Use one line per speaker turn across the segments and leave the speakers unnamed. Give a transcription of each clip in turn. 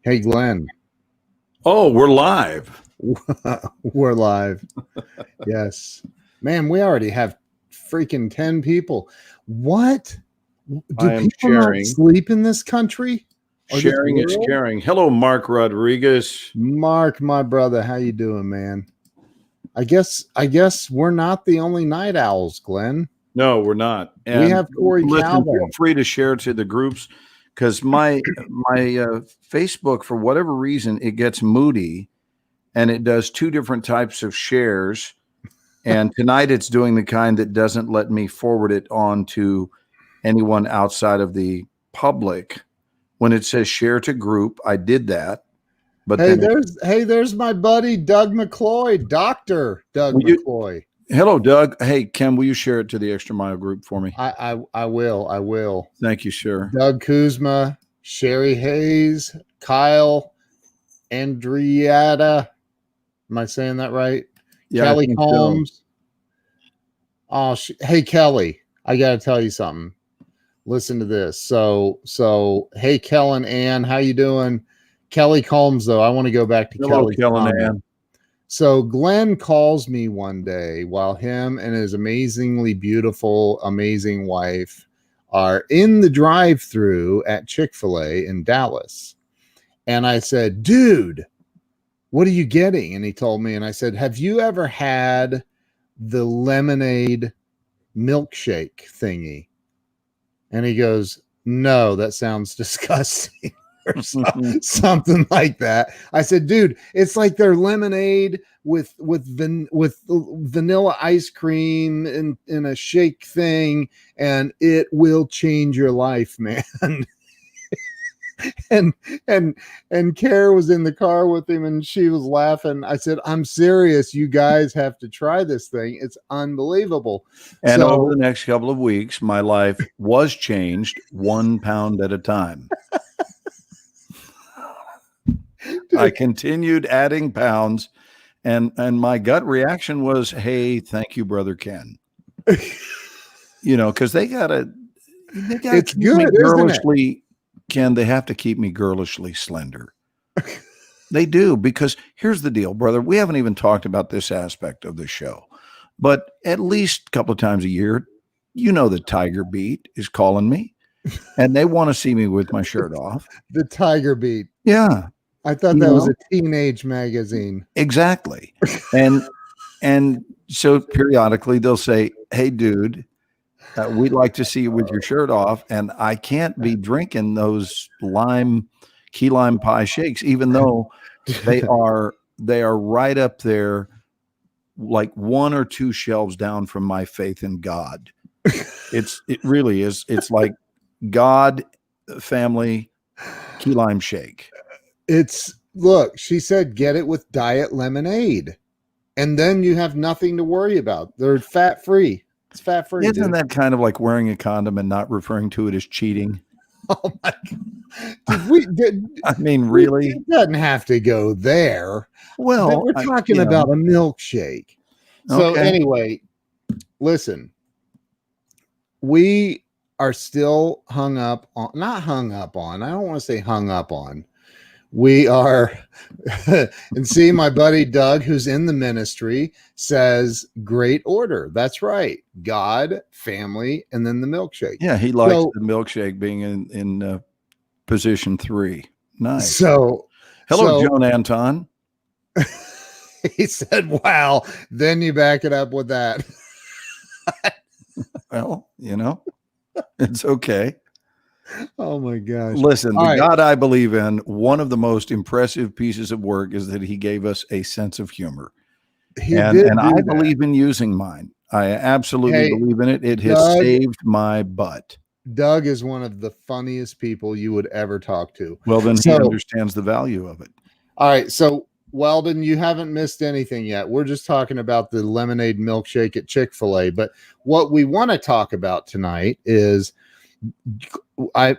Hey, Glenn.
Oh, we're live.
We're live. Yes. Man, we already have freaking 10 people. What? Do
I am
people not
sharing.
sleep in this country? Or this
Sharing is
world?
caring. Hello, Mark Rodriguez.
Mark, my brother, how you doing, man? I guess we're not the only night owls, Glenn.
No, we're not.
We have Corey
listen,
Calvin.
feel free to share to the groups because my Facebook, for whatever reason, it gets moody and it does two different types of shares. And tonight it's doing the kind that doesn't let me forward it on to anyone outside of the public. When it says share to group, I did that. But
there's my buddy Doug McCloy, Dr. Doug McCloy.
Hello, Doug. Hey, Kim, will you share it to the Extra Mile group for me?
I will.
Thank you, sir.
Doug Kuzma, Sherry Hayes, Kyle, Andriata. Am I saying that right?
Yeah,
Kelly Holmes. So. Oh, hey, Kelly, I got to tell you something. Listen to this. So, hey, Kellen Ann, how you doing? Kelly Combs, though. I want to go back to
Hello, Kellen Ann.
So Glenn calls me one day while him and his amazingly beautiful, amazing wife are in the drive-thru at Chick-fil-A in Dallas. And I said, dude, what are you getting? And he told me, and I said, have you ever had the lemonade milkshake thingy? And he goes, no, that sounds disgusting. Or something like that. I said, dude, it's like their lemonade with vanilla ice cream in a shake thing, and it will change your life, man. and Kara was in the car with him and she was laughing. I said, I'm serious, you guys have to try this thing. It's unbelievable.
And over the next couple of weeks, my life was changed 1 pound at a time. I continued adding pounds, and my gut reaction was, hey, thank you, brother Ken. Because they gotta
it's
keep
good,
me girlishly,
isn't it?
Ken, they have to keep me girlishly slender. They do, because here's the deal, brother. We haven't even talked about this aspect of the show, but at least a couple of times a year, the Tiger Beat is calling me, and they want to see me with my shirt off.
The Tiger Beat.
Yeah.
I thought that was a teenage magazine.
Exactly. And so periodically they'll say, hey, dude, we'd like to see you with your shirt off. And I can't be drinking those key lime pie shakes, even though they are right up there, like 1 or 2 shelves down from my faith in God. It really is. It's like God, family, key lime shake.
Look, she said, get it with diet lemonade. And then you have nothing to worry about. They're fat free. It's fat free.
Isn't that kind of like wearing a condom and not referring to it as cheating?
Oh my God.
I mean, really?
It doesn't have to go there.
Well,
we're talking about a milkshake. So anyway, listen, we are still not hung up on. I don't want to say hung up on. We are, and see, my buddy Doug, who's in the ministry, says, great order. That's right. God, family, and then the milkshake.
Yeah, he likes the milkshake being in position 3. Nice.
Hello,
Joan Anton.
He said, wow. Then you back it up with that.
Well, it's okay.
Oh my gosh.
Listen, God I believe in, one of the most impressive pieces of work is that he gave us a sense of humor. And I believe in using mine. I absolutely believe in it. It has saved my butt.
Doug is one of the funniest people you would ever talk to.
Well, then he understands the value of it.
All right. So, Weldon, you haven't missed anything yet. We're just talking about the lemonade milkshake at Chick-fil-A. But what we want to talk about tonight is,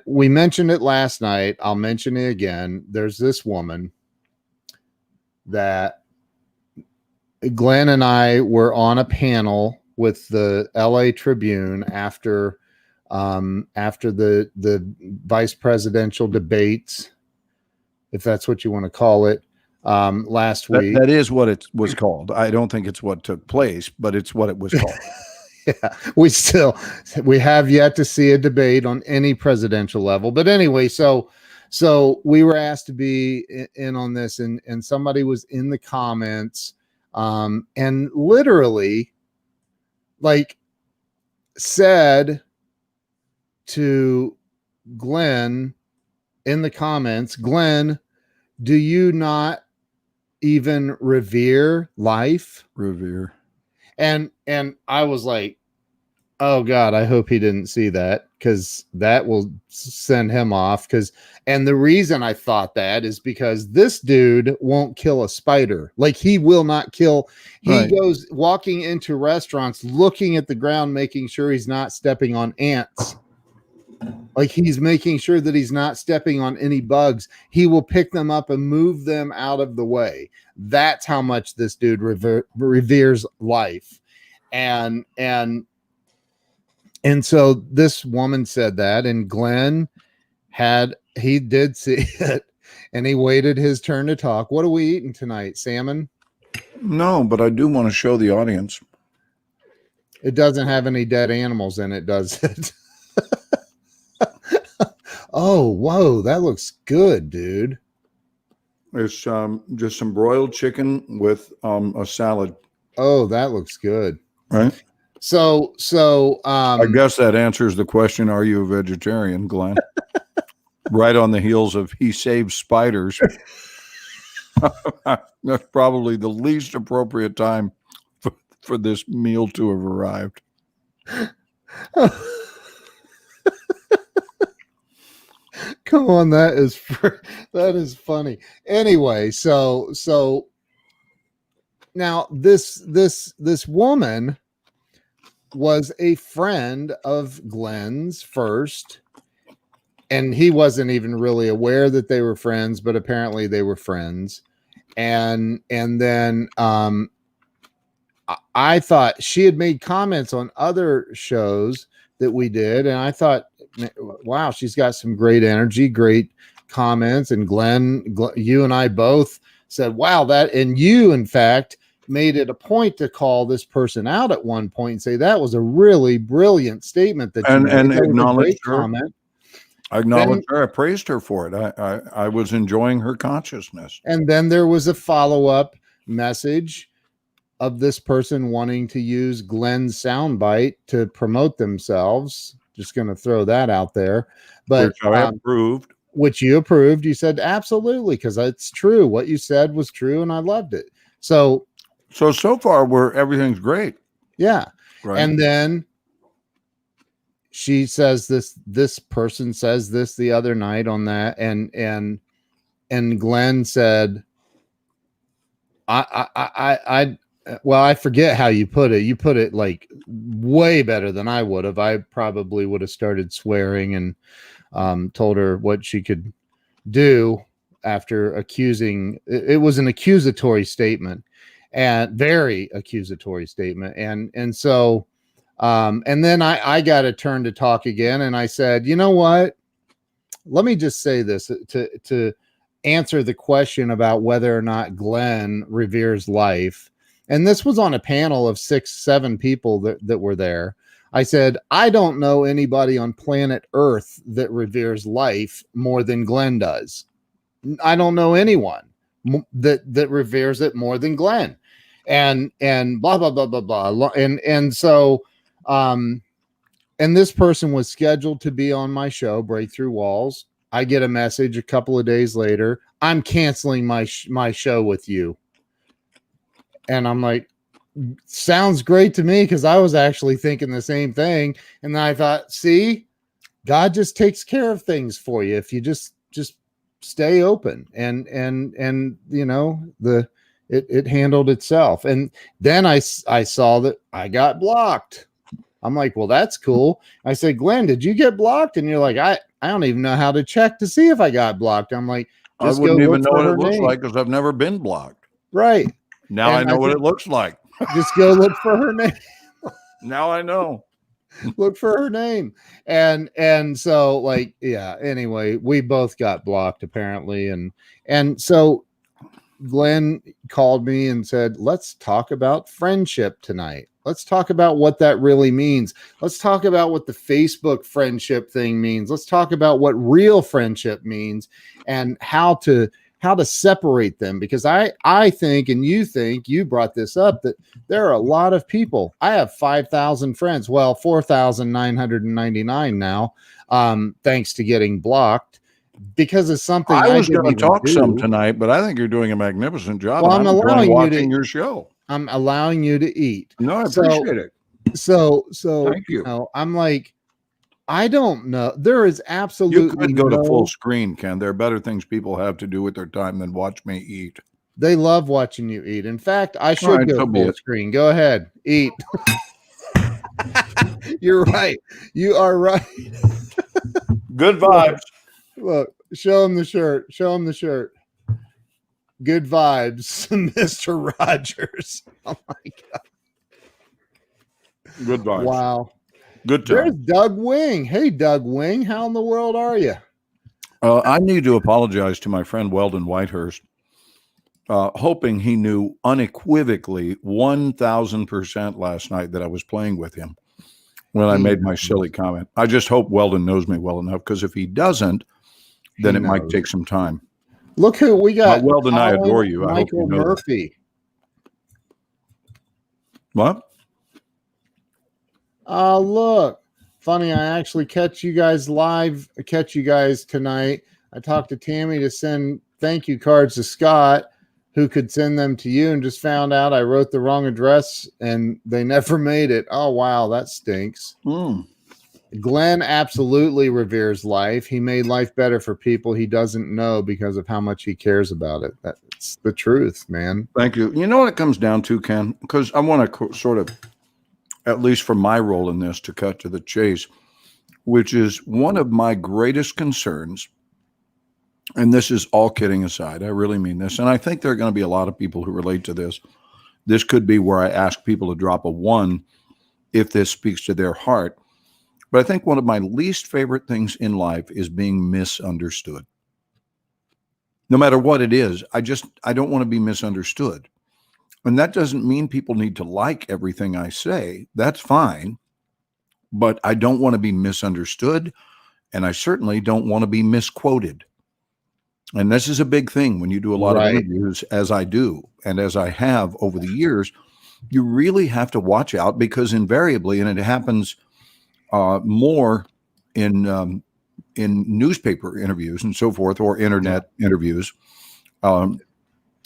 we mentioned it last night. I'll mention it again. There's this woman that Glenn and I were on a panel with the LA Tribune after the vice presidential debates if that's what you want to call it, last week.
That is what it was called. I don't think it's what took place, but it's what it was called.
Yeah, we have yet to see a debate on any presidential level. But anyway, so we were asked to be in on this, and somebody was in the comments, and literally, like, said to Glenn in the comments, Glenn, do you not even revere life?
Revere.
And I was like, oh God, I hope he didn't see that, because that will send him off. And the reason I thought that is because this dude won't kill a spider. Like, he will not kill. He goes walking into restaurants, looking at the ground, making sure he's not stepping on ants. Like, he's making sure that he's not stepping on any bugs. He will pick them up and move them out of the way. That's how much this dude reveres life. And so this woman said that, and Glenn he did see it, and he waited his turn to talk. What are we eating tonight? Salmon?
No, but I do want to show the audience.
It doesn't have any dead animals in it, does it? Oh, whoa, that looks good, dude.
It's just some broiled chicken with a salad.
Oh, that looks good.
Right.
So
I guess that answers the question, are you a vegetarian, Glenn? Right on the heels of he saves spiders. That's probably the least appropriate time for this meal to have arrived.
Come on, that is funny. Anyway, so now this woman was a friend of Glenn's first, and he wasn't even really aware that they were friends, but apparently they were friends. And then I thought she had made comments on other shows that we did, and I thought, wow, she's got some great energy, great comments. And Glenn, you and I both said, wow, that, and you, in fact, made it a point to call this person out at one point and say that was a really brilliant statement that you made.
And acknowledged her
comment.
I acknowledged her. I praised her for it. I was enjoying her consciousness.
And then there was a follow-up message of this person wanting to use Glenn's soundbite to promote themselves. Just going to throw that out there. But
which I approved.
Which you approved. You said absolutely, because it's true. What you said was true, and I loved it. So far everything's great. Yeah. Right. And then she says this person says this the other night on that, and Glenn said, I forget how you put it. You put it like way better than I would have. I probably would have started swearing and told her what she could do after accusing. It was an accusatory statement, and very accusatory statement. And so, and then I got a turn to talk again, and I said, you know what? Let me just say this to answer the question about whether or not Glenn reveres life. And this was on a panel of 6-7 people that were there. I said, I don't know anybody on planet Earth that reveres life more than Glenn does. I don't know anyone that reveres it more than Glenn. And blah, blah, blah, blah, blah. And so, and this person was scheduled to be on my show, Breakthrough Walls. I get a message a couple of days later, I'm canceling my show with you. And I'm like, sounds great to me, because I was actually thinking the same thing. And then I thought, see, God just takes care of things for you if you just stay open. And you know, it handled itself. And then I saw that I got blocked. I'm like, well, that's cool. I said, Glenn, did you get blocked? And you're like, I don't even know how to check to see if I got blocked. I'm like,
I wouldn't even know what it looks like, because I've never been blocked.
Right.
Now I know what it looks like.
Just go look for her name.
Now I know.
Look for her name. And so like, yeah, anyway, we both got blocked apparently. And so Glenn called me and said, let's talk about friendship tonight. Let's talk about what that really means. Let's talk about what the Facebook friendship thing means. Let's talk about what real friendship means and how to separate them, because I think, and you brought this up, that there are a lot of people. I have 5,000 friends. Well, 4,999 now, thanks to getting blocked because of something
I was going to talk
do.
some tonight, but I think you're doing a magnificent job.
Well, I'm allowing
watching your show.
I'm allowing you to eat.
No, I appreciate it.
So
thank you.
I'm like, I don't know. There is absolutely
you could go to full screen, Ken. There are better things people have to do with their time than watch me eat.
They love watching you eat. In fact, I should go full screen. Go ahead, eat. You're right. You are right.
Good vibes.
Look, show him the shirt. Show him the shirt. Good vibes, Mr. Rogers. Oh my God.
Good vibes.
Wow.
Good time.
There's Doug Wing. Hey, Doug Wing. How in the world are you?
I need to apologize to my friend Weldon Whitehurst, hoping he knew unequivocally 1,000% last night that I was playing with him when I made my silly comment. I just hope Weldon knows me well enough, because if he doesn't, then it might take some time.
Look who we got.
Weldon, I adore you.
Michael
I hope you know
Murphy.
What?
Look. Funny, I actually catch you guys tonight. I talked to Tammy to send thank you cards to Scott, who could send them to you, and just found out I wrote the wrong address and they never made it. Oh, wow, that stinks. Glenn absolutely reveres life. He made life better for people he doesn't know because of how much he cares about it. That's the truth, man.
Thank you. You know what it comes down to, Ken? Because I want to sort of, at least for my role in this, to cut to the chase, which is one of my greatest concerns. And this is all kidding aside. I really mean this. And I think there are going to be a lot of people who relate to this. This could be where I ask people to drop a 1 if this speaks to their heart. But I think one of my least favorite things in life is being misunderstood. No matter what it is, I don't want to be misunderstood. And that doesn't mean people need to like everything I say. That's fine. But I don't want to be misunderstood. And I certainly don't want to be misquoted. And this is a big thing when you do a lot of interviews, as I do, and as I have over the years. You really have to watch out, because invariably, and it happens more in newspaper interviews and so forth, or internet interviews,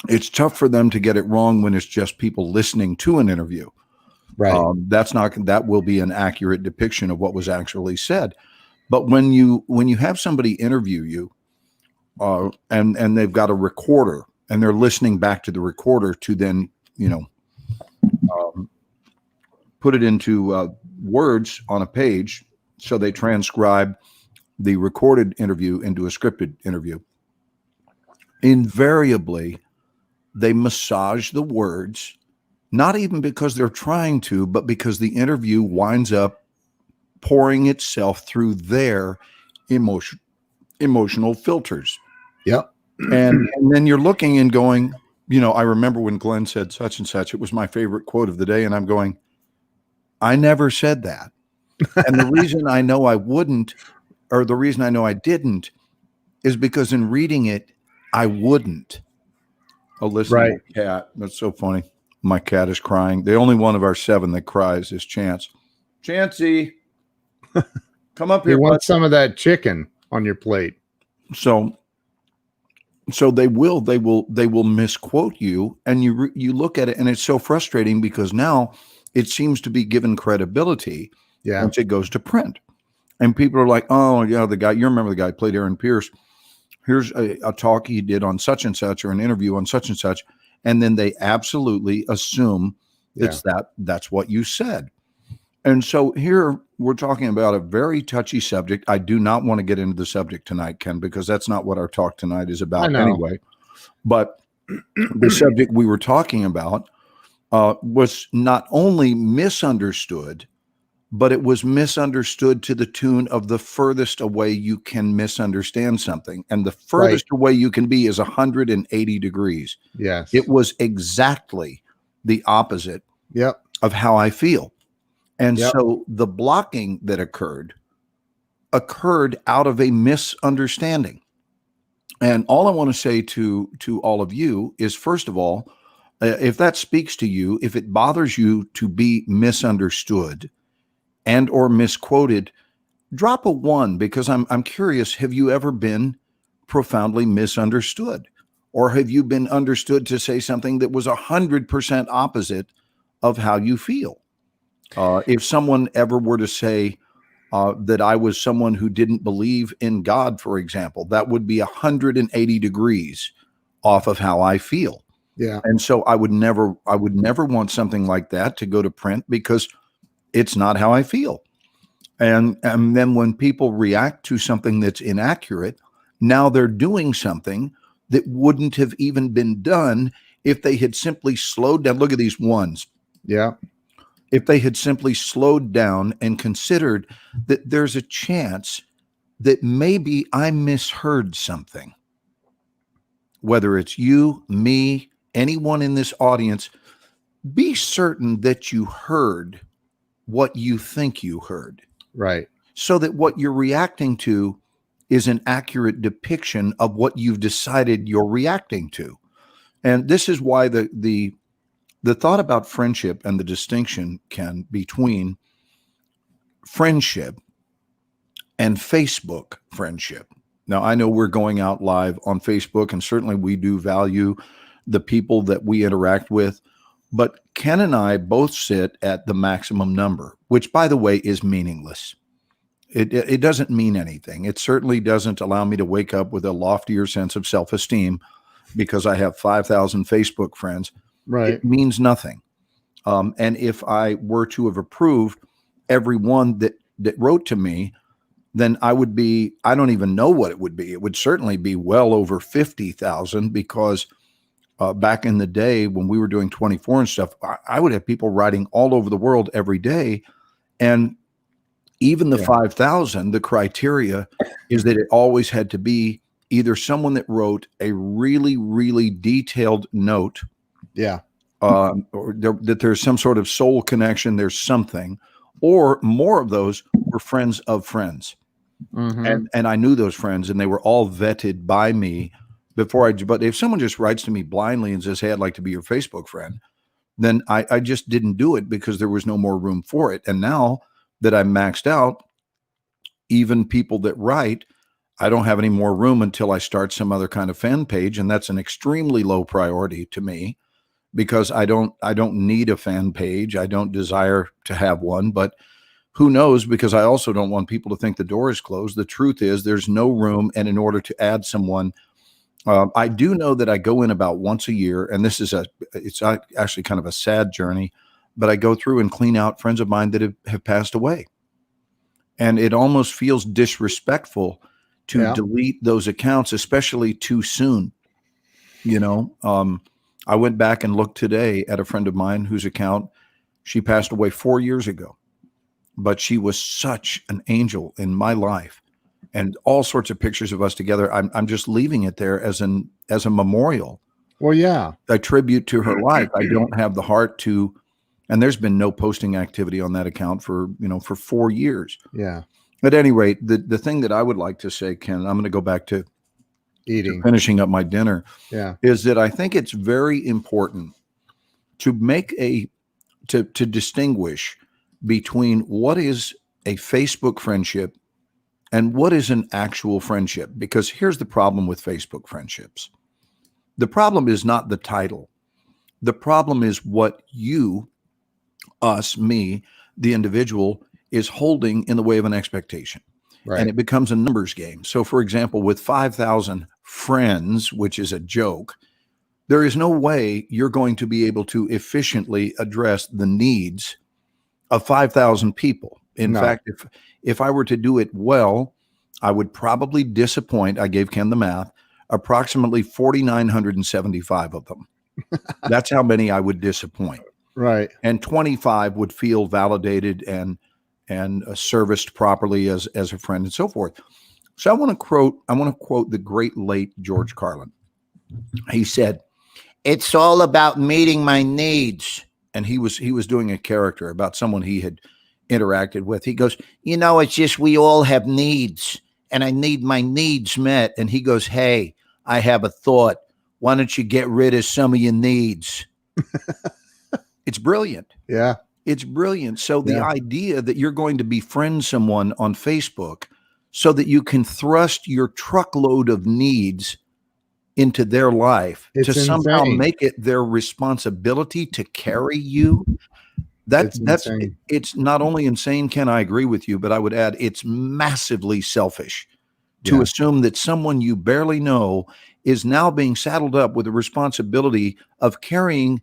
it's tough for them to get it wrong when it's just people listening to an interview.
Right.
That will be an accurate depiction of what was actually said. But when you have somebody interview you, and they've got a recorder and they're listening back to the recorder to then, put it into words on a page. So they transcribe the recorded interview into a scripted interview. Invariably, they massage the words, not even because they're trying to, but because the interview winds up pouring itself through their emotional filters.
Yep.
And then you're looking and going, I remember when Glenn said such and such, it was my favorite quote of the day. And I'm going, I never said that. And the reason I know I wouldn't, or the reason I know I didn't, is because in reading it, I wouldn't. Oh, listen to my cat. That's so funny. My cat is crying. The only one of our 7 that cries is Chance. Chancey, come up here.
You want some of that chicken on your plate.
So they will misquote you, and you look at it, and it's so frustrating because now it seems to be given credibility once it goes to print, and people are like, oh yeah, the guy, you remember the guy who played Aaron Pierce? Here's a talk he did on such and such, or an interview on such and such, and then they absolutely assume that's what you said. And so here we're talking about a very touchy subject. I do not want to get into the subject tonight, Ken, because that's not what our talk tonight is about anyway. But the subject we were talking about was not only misunderstood, but it was misunderstood to the tune of the furthest away you can misunderstand something. And the furthest away you can be is 180 degrees.
Yes.
It was exactly the opposite
Yep.
of how I feel. And
Yep.
so the blocking that occurred out of a misunderstanding. And all I want to say to all of you is, first of all, if that speaks to you, if it bothers you to be misunderstood and or misquoted, drop a 1, because I'm curious, have you ever been profoundly misunderstood? Or have you been understood to say something that was 100% opposite of how you feel? If someone ever were to say that I was someone who didn't believe in God, for example, that would be 180 degrees off of how I feel.
Yeah.
And so I would never want something like that to go to print, because it's not how I feel. And then when people react to something that's inaccurate, now they're doing something that wouldn't have even been done if they had simply slowed down. Look at these ones.
Yeah.
If they had simply slowed down and considered that there's a chance that maybe I misheard something, whether it's you, me, anyone in this audience, be certain that you heard what you think you heard.
Right.
So that what you're reacting to is an accurate depiction of what you've decided you're reacting to. And this is why the thought about friendship and the distinction, Ken, between friendship and Facebook friendship. Now, I know we're going out live on Facebook, and certainly we do value the people that we interact with. But Ken and I both sit at the maximum number, which, by the way, is meaningless. It doesn't mean anything. It certainly doesn't allow me to wake up with a loftier sense of self-esteem because I have 5,000 Facebook friends.
Right.
It means nothing. And if I were to have approved everyone that wrote to me, then I would be, I don't even know what it would be. It would certainly be well over 50,000, because back in the day when we were doing 24 and stuff, I would have people writing all over the world every day. And even the 5,000, the criteria is that it always had to be either someone that wrote a really, really detailed note.
Yeah.
Or that there's some sort of soul connection, there's something, or more of those were friends of friends.
Mm-hmm.
And I knew those friends, and they were all vetted by me before but if someone just writes to me blindly and says, hey, I'd like to be your Facebook friend, then I just didn't do it, because there was no more room for it. And now that I'm maxed out, even people that write, I don't have any more room until I start some other kind of fan page. And that's an extremely low priority to me, because I don't need a fan page. I don't desire to have one, but who knows, because I also don't want people to think the door is closed. The truth is there's no room. And in order to add someone, I do know that I go in about once a year, and it's actually kind of a sad journey, but I go through and clean out friends of mine that have passed away. And it almost feels disrespectful to delete those accounts, especially too soon. You know, I went back and looked today at a friend of mine whose account, she passed away 4 years ago, but she was such an angel in my life, and all sorts of pictures of us together. I'm just leaving it there as a memorial.
Well, yeah,
a tribute to her life. I don't have the heart to, and there's been no posting activity on that account for 4 years.
Yeah.
At any rate, the thing that I would like to say, Ken, I'm going to go back to
eating,
finishing up my dinner.
Yeah.
Is that I think it's very important to make to distinguish between what is a Facebook friendship and what is an actual friendship. Because here's the problem with Facebook friendships. The problem is not the title. The problem is what you, us, me, the individual, is holding in the way of an expectation.
Right.
And it becomes a numbers game. So, for example, with 5,000 friends, which is a joke, there is no way you're going to be able to efficiently address the needs of 5,000 people. In fact, if I were to do it well, I would probably disappoint, I gave Ken the math, approximately 4,975 of them. That's how many I would disappoint.
Right.
And 25 would feel validated and and serviced properly as a friend and so forth. So I want to quote the great late George Carlin. He said, "It's all about meeting my needs." And he was doing a character about someone he had interacted with. He goes, "It's just we all have needs, and I need my needs met." And he goes, "Hey, I have a thought. Why don't you get rid of some of your needs?" It's brilliant.
Yeah.
It's brilliant. So the idea that you're going to befriend someone on Facebook so that you can thrust your truckload of needs into their life to somehow make it their responsibility to carry you. It's not only insane, Ken, I agree with you, but I would add it's massively selfish to assume that someone you barely know is now being saddled up with the responsibility of carrying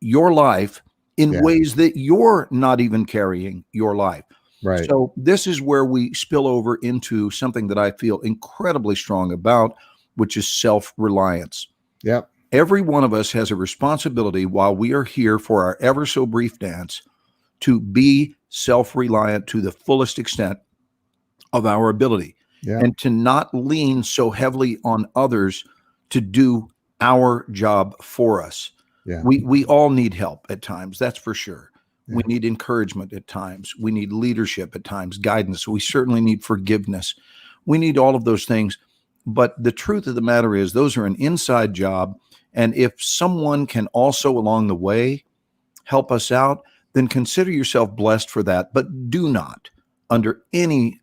your life in ways that you're not even carrying your life.
Right.
So this is where we spill over into something that I feel incredibly strong about, which is self-reliance.
Yep.
Every one of us has a responsibility while we are here for our ever so brief dance to be self-reliant to the fullest extent of our ability and to not lean so heavily on others to do our job for us.
Yeah.
We all need help at times, that's for sure. We need encouragement at times. We need leadership at times, guidance. We certainly need forgiveness. We need all of those things. But the truth of the matter is those are an inside job. And if someone can also along the way help us out, then consider yourself blessed for that. But do not, under any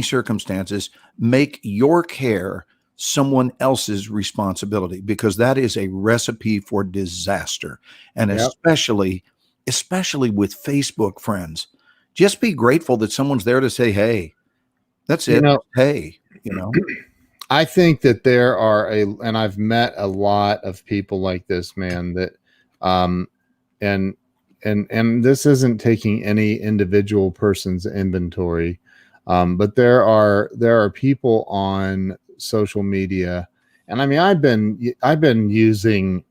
circumstances, make your care someone else's responsibility, because that is a recipe for disaster. And especially with Facebook friends, just be grateful that someone's there to say, "Hey, that's it. Hey,
I think that there are and I've met a lot of people like this, man, that, and this isn't taking any individual person's inventory. But there are people on social media, and I mean, I've been using,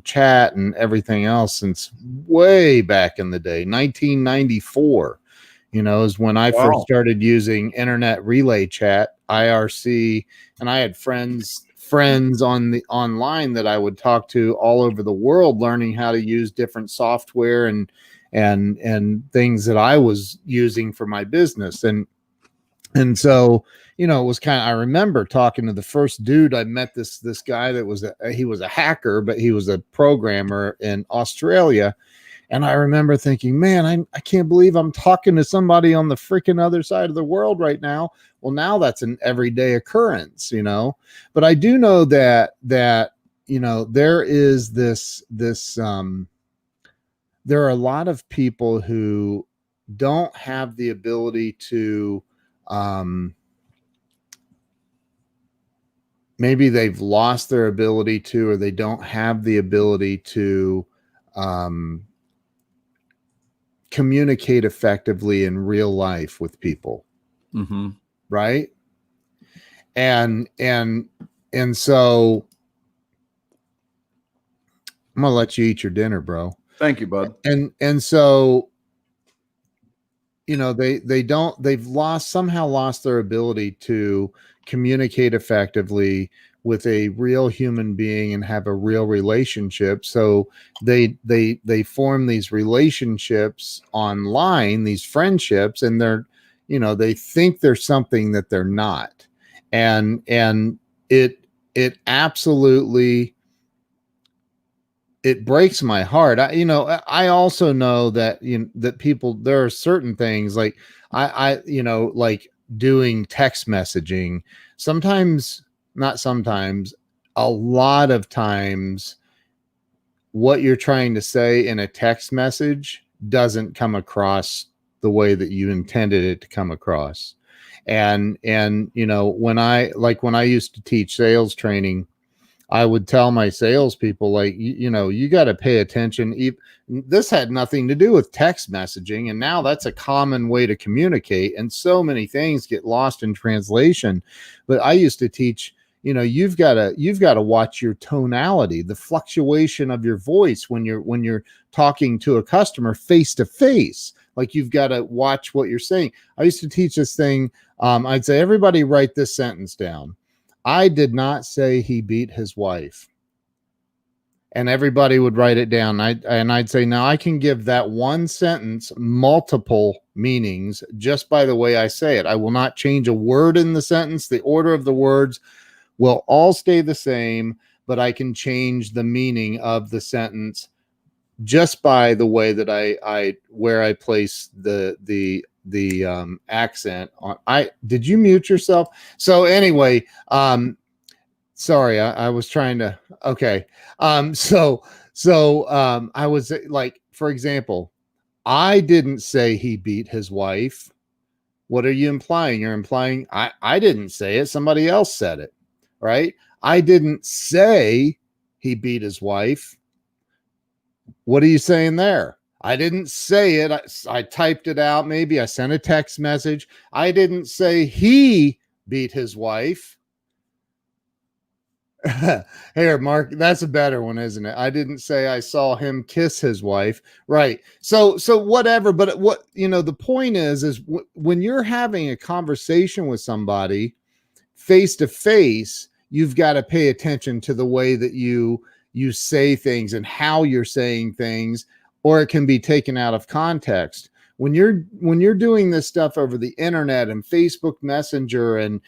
chat and everything else since way back in the day, 1994, is when I first started using internet relay chat, IRC, and I had friends on the online that I would talk to all over the world, learning how to use different software and things that I was using for my business. And so, it was I remember talking to the first dude I met, this guy that he was a hacker, but he was a programmer in Australia. And I remember thinking, man, I can't believe I'm talking to somebody on the freaking other side of the world right now. Well, now that's an everyday occurrence, but I do know that there is this, there are a lot of people who don't have the ability to, maybe they've lost their ability to, or they don't have the ability to, communicate effectively in real life with people.
Mm-hmm.
Right. And so I'm gonna let you eat your dinner, bro.
Thank you, bud.
And so, they've somehow lost their ability to communicate effectively with a real human being and have a real relationship. So they form these relationships online, these friendships, and they're, they think they're something that they're not. And it absolutely, it breaks my heart. I also know that, that people, there are certain things like like doing text messaging. Not sometimes, a lot of times, what you're trying to say in a text message doesn't come across the way that you intended it to come across. And when I used to teach sales training, I would tell my salespeople, you got to pay attention. This had nothing to do with text messaging, and now that's a common way to communicate, and so many things get lost in translation. But I used to teach, you've got to watch your tonality, the fluctuation of your voice when you're talking to a customer face to face. Like you've got to watch what you're saying. I used to teach this thing. I'd say, everybody write this sentence down. I did not say he beat his wife. And everybody would write it down. I'd say, now I can give that one sentence multiple meanings just by the way I say it. I will not change a word in the sentence. The order of the words will all stay the same, but I can change the meaning of the sentence just by the way that I where I place the accent on. Did you mute yourself? So anyway, sorry, I was trying to, okay. I was like, for example, I didn't say he beat his wife. What are you implying? You're implying I didn't say it. Somebody else said it, right? I didn't say he beat his wife. What are you saying there? I didn't say it. I typed it out. Maybe I sent a text message. I didn't say he beat his wife. Here, Mark, that's a better one, isn't it? I didn't say I saw him kiss his wife. Right. So whatever. But what, the point is when you're having a conversation with somebody face to face, you've got to pay attention to the way that you say things and how you're saying things, or it can be taken out of context. When you're doing this stuff over the internet and Facebook Messenger and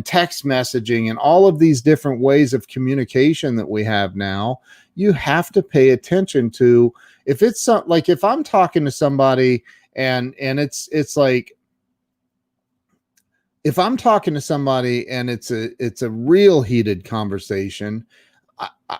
text messaging and all of these different ways of communication that we have now, you have to pay attention to, if it's like, if I'm talking to somebody and it's like, if I'm talking to somebody and it's a real heated conversation,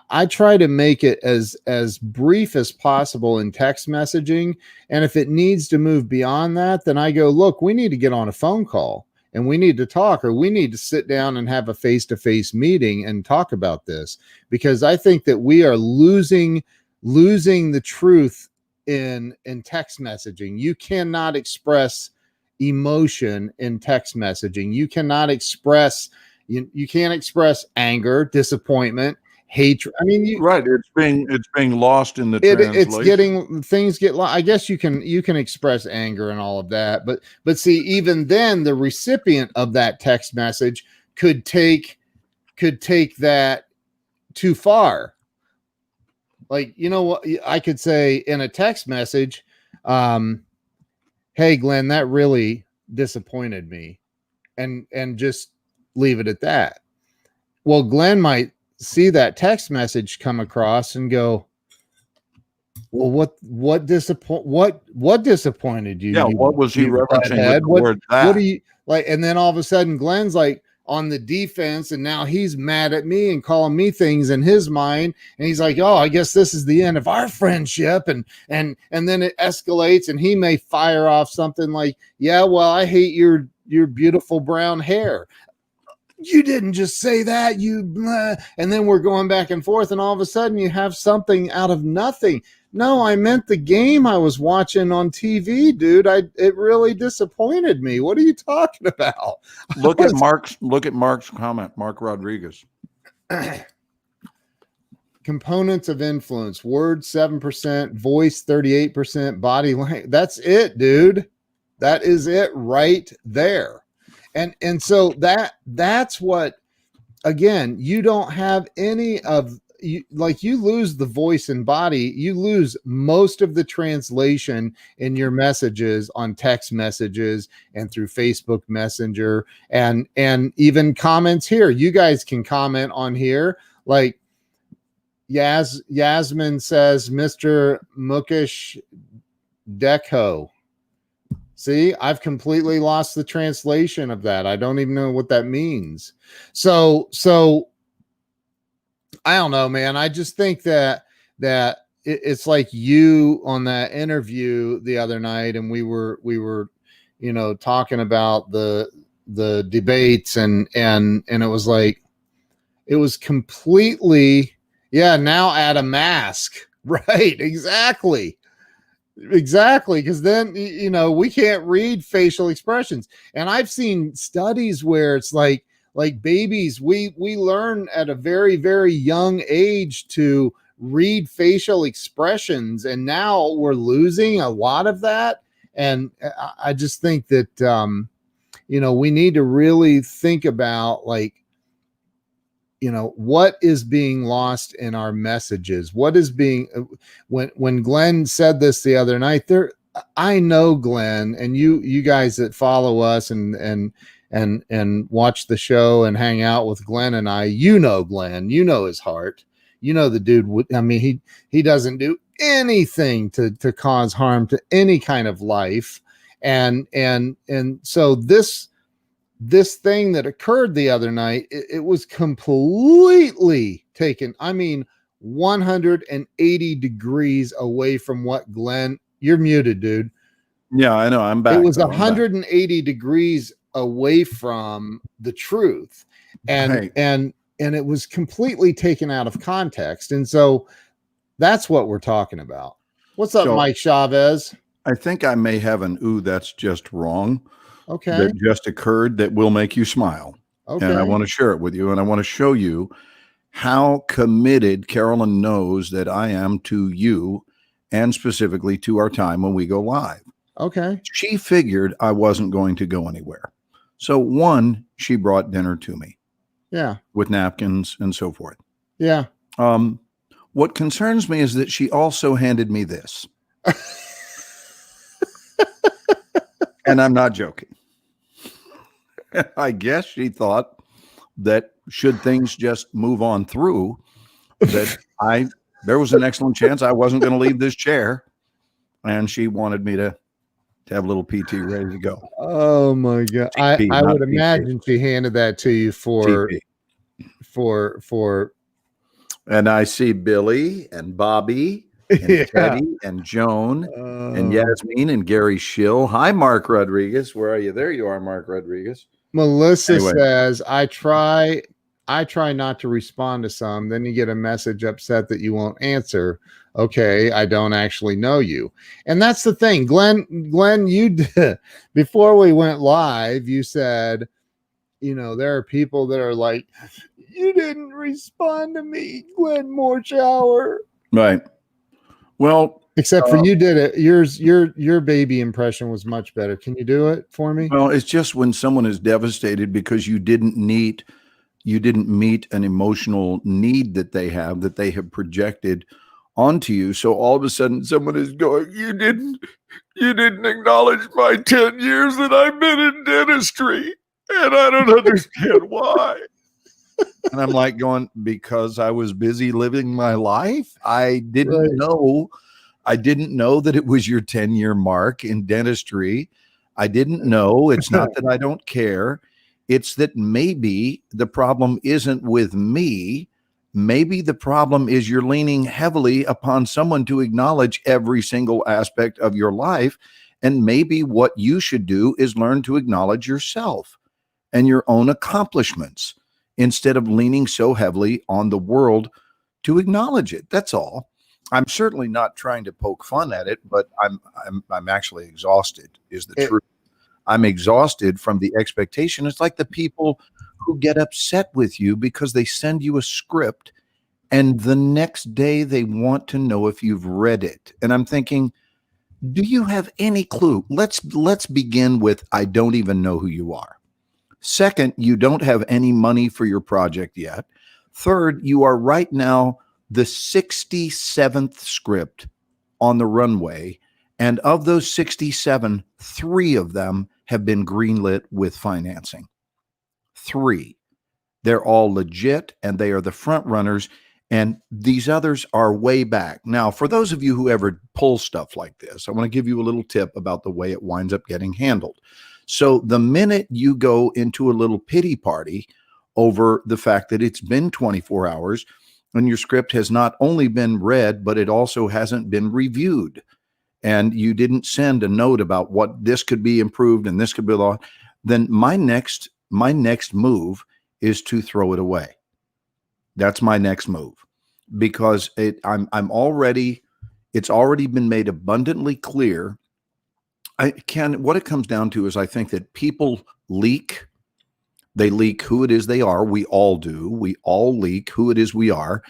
I try to make it as brief as possible in text messaging. And if it needs to move beyond that, then I go, look, we need to get on a phone call and we need to talk, or we need to sit down and have a face-to-face meeting and talk about this, because I think that we are losing the truth in text messaging. You cannot express emotion in text messaging. You cannot express, you can't express anger, disappointment, hatred. I mean,
right. It's being lost in the translation.
It's getting, things get lost. I guess you can express anger and all of that, but see, even then, the recipient of that text message could take that too far. Like, what I could say in a text message, hey Glenn, that really disappointed me, and just leave it at that. Well, Glenn might see that text message come across and go, well, what disappointed you?
Yeah, what was he referencing with the word that?
What do you like? And then all of a sudden Glenn's like on the defense, and now he's mad at me and calling me things in his mind, and he's like, oh, I guess this is the end of our friendship, and then it escalates, and he may fire off something like, yeah, well, I hate your beautiful brown hair. You didn't just say that, and then we're going back and forth, and all of a sudden you have something out of nothing. No, I meant the game I was watching on TV, dude. It really disappointed me. What are you talking about?
Look at Mark's comment, Mark Rodriguez.
Components of influence: words 7%, voice 38%, body language. That's it, dude. That is it right there. And so that's what, again, you don't have any of, you lose the voice and body, you lose most of the translation in your messages on text messages and through Facebook Messenger and even comments here. You guys can comment on here. Like Yasmin says, Mr. Mukesh Deco. See, I've completely lost the translation of that. I don't even know what that means. So I don't know, man. I just think that it's like you on that interview the other night, and we were talking about the debates and it was like, it was completely, yeah, now add a mask. Right, exactly. Because then we can't read facial expressions, and I've seen studies where it's like babies, we learn at a very, very young age to read facial expressions, and now we're losing a lot of that. And I just think that we need to really think about, like, what is being lost in our messages. What is being when Glenn said this the other night, I know Glenn, and you guys that follow us and watch the show and hang out with Glenn and I, Glenn, his heart, the dude I mean, he doesn't do anything to cause harm to any kind of life. And so this thing that occurred the other night, it was completely taken, 180 degrees away from what Glenn. You're muted, dude.
Yeah, I know. I'm back.
It was 180 degrees away from the truth. And it was completely taken out of context. And so that's what we're talking about. What's up, Mike Chavez?
I think I may have an "ooh, that's just wrong."
Okay.
That just occurred that will make you smile. Okay. And I want to share it with you. And I want to show you how committed Carolyn knows that I am to you, and specifically to our time when we go live.
Okay. She
figured I wasn't going to go anywhere. So one, she brought dinner to me.
Yeah.
With napkins and so forth.
Yeah.
What concerns me is that she also handed me this. And I'm not joking. I guess she thought that should things just move on through, that there was an excellent chance I wasn't going to leave this chair, and she wanted me to have a little PT ready to go.
Oh my God. TP, I would imagine she handed that to you for.
And I see Billy and Bobby and Teddy and Joan and Yasmin and Gary Schill. Hi, Mark Rodriguez. Where are you? There you are, Mark Rodriguez.
Melissa says, I try not to respond to some. Then you get a message upset that you won't answer. Okay, I don't actually know you. And that's the thing. Glenn, you did, before we went live, you said, there are people that are like, you didn't respond to me, Glenn Morshower.
Right. Well,
except for you did it. Your baby impression was much better. Can you do it for me?
Well, it's just when someone is devastated because you didn't meet an emotional need that they have projected onto you. So all of a sudden someone is going, you didn't acknowledge my 10 years that I've been in dentistry, and I don't understand why. And I'm like going, because I was busy living my life. I didn't know that it was your 10-year mark in dentistry. I didn't know. It's not that I don't care. It's that maybe the problem isn't with me. Maybe the problem is you're leaning heavily upon someone to acknowledge every single aspect of your life. And maybe what you should do is learn to acknowledge yourself and your own accomplishments, instead of leaning so heavily on the world to acknowledge it. That's all. I'm certainly not trying to poke fun at it, but I'm actually exhausted, is the truth. I'm exhausted from the expectation. It's like the people who get upset with you because they send you a script and the next day they want to know if you've read it. And I'm thinking, do you have any clue? Let's begin with, I don't even know who you are. Second, you don't have any money for your project yet. Third, you are right now the 67th script on the runway. And of those 67, 3 of them have been greenlit with financing. 3. They're all legit, and they are the front runners. And these others are way back. Now, for those of you who ever pull stuff like this, I want to give you a little tip about the way it winds up getting handled. So the minute you go into a little pity party over the fact that it's been 24 hours and your script has not only been read, but it also hasn't been reviewed, and you didn't send a note about what this could be improved and this could be lost, then my next move is to throw it away. That's my next move, because it's already been made abundantly clear. What it comes down to is, I think that people leak. They leak who it is they are. We all do. We all leak who it is we are.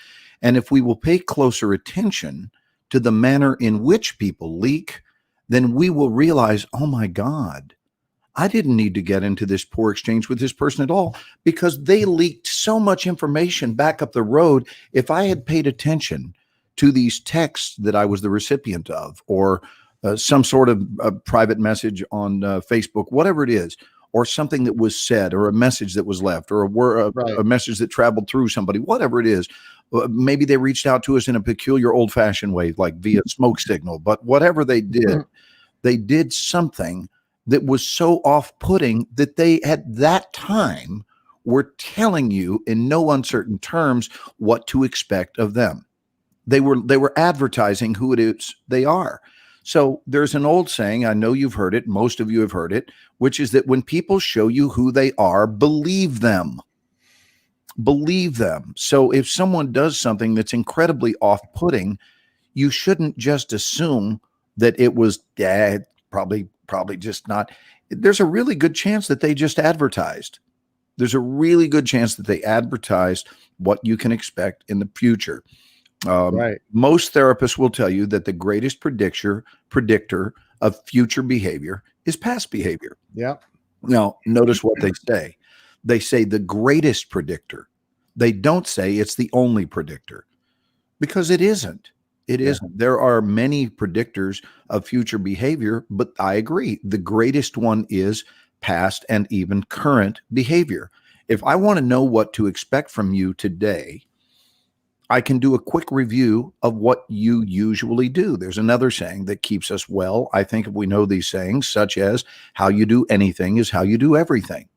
And if we will pay closer attention to the manner in which people leak, then we will realize, oh my God, I didn't need to get into this poor exchange with this person at all, because they leaked so much information back up the road. If I had paid attention to these texts that I was the recipient of, or some sort of private message on Facebook, whatever it is, or something that was said, or a message that was left, or a message that traveled through somebody, whatever it is, maybe they reached out to us in a peculiar old-fashioned way, like via smoke signal, but whatever they did something that was so off-putting that they at that time were telling you in no uncertain terms what to expect of them. They were advertising who it is they are. So there's an old saying, I know you've heard it, most of you have heard it, which is that when people show you who they are, believe them. Believe them. So if someone does something that's incredibly off-putting, you shouldn't just assume that it was probably just not. There's a really good chance that they just advertised. There's a really good chance that they advertised what you can expect in the future. Most therapists will tell you that the greatest predictor of future behavior is past behavior.
Yeah.
Now, notice what they say. They say the greatest predictor. They don't say it's the only predictor, because it isn't. It isn't. There are many predictors of future behavior, but I agree. The greatest one is past and even current behavior. If I want to know what to expect from you today, I can do a quick review of what you usually do. There's another saying that keeps us well. I think if we know these sayings, such as how you do anything is how you do everything.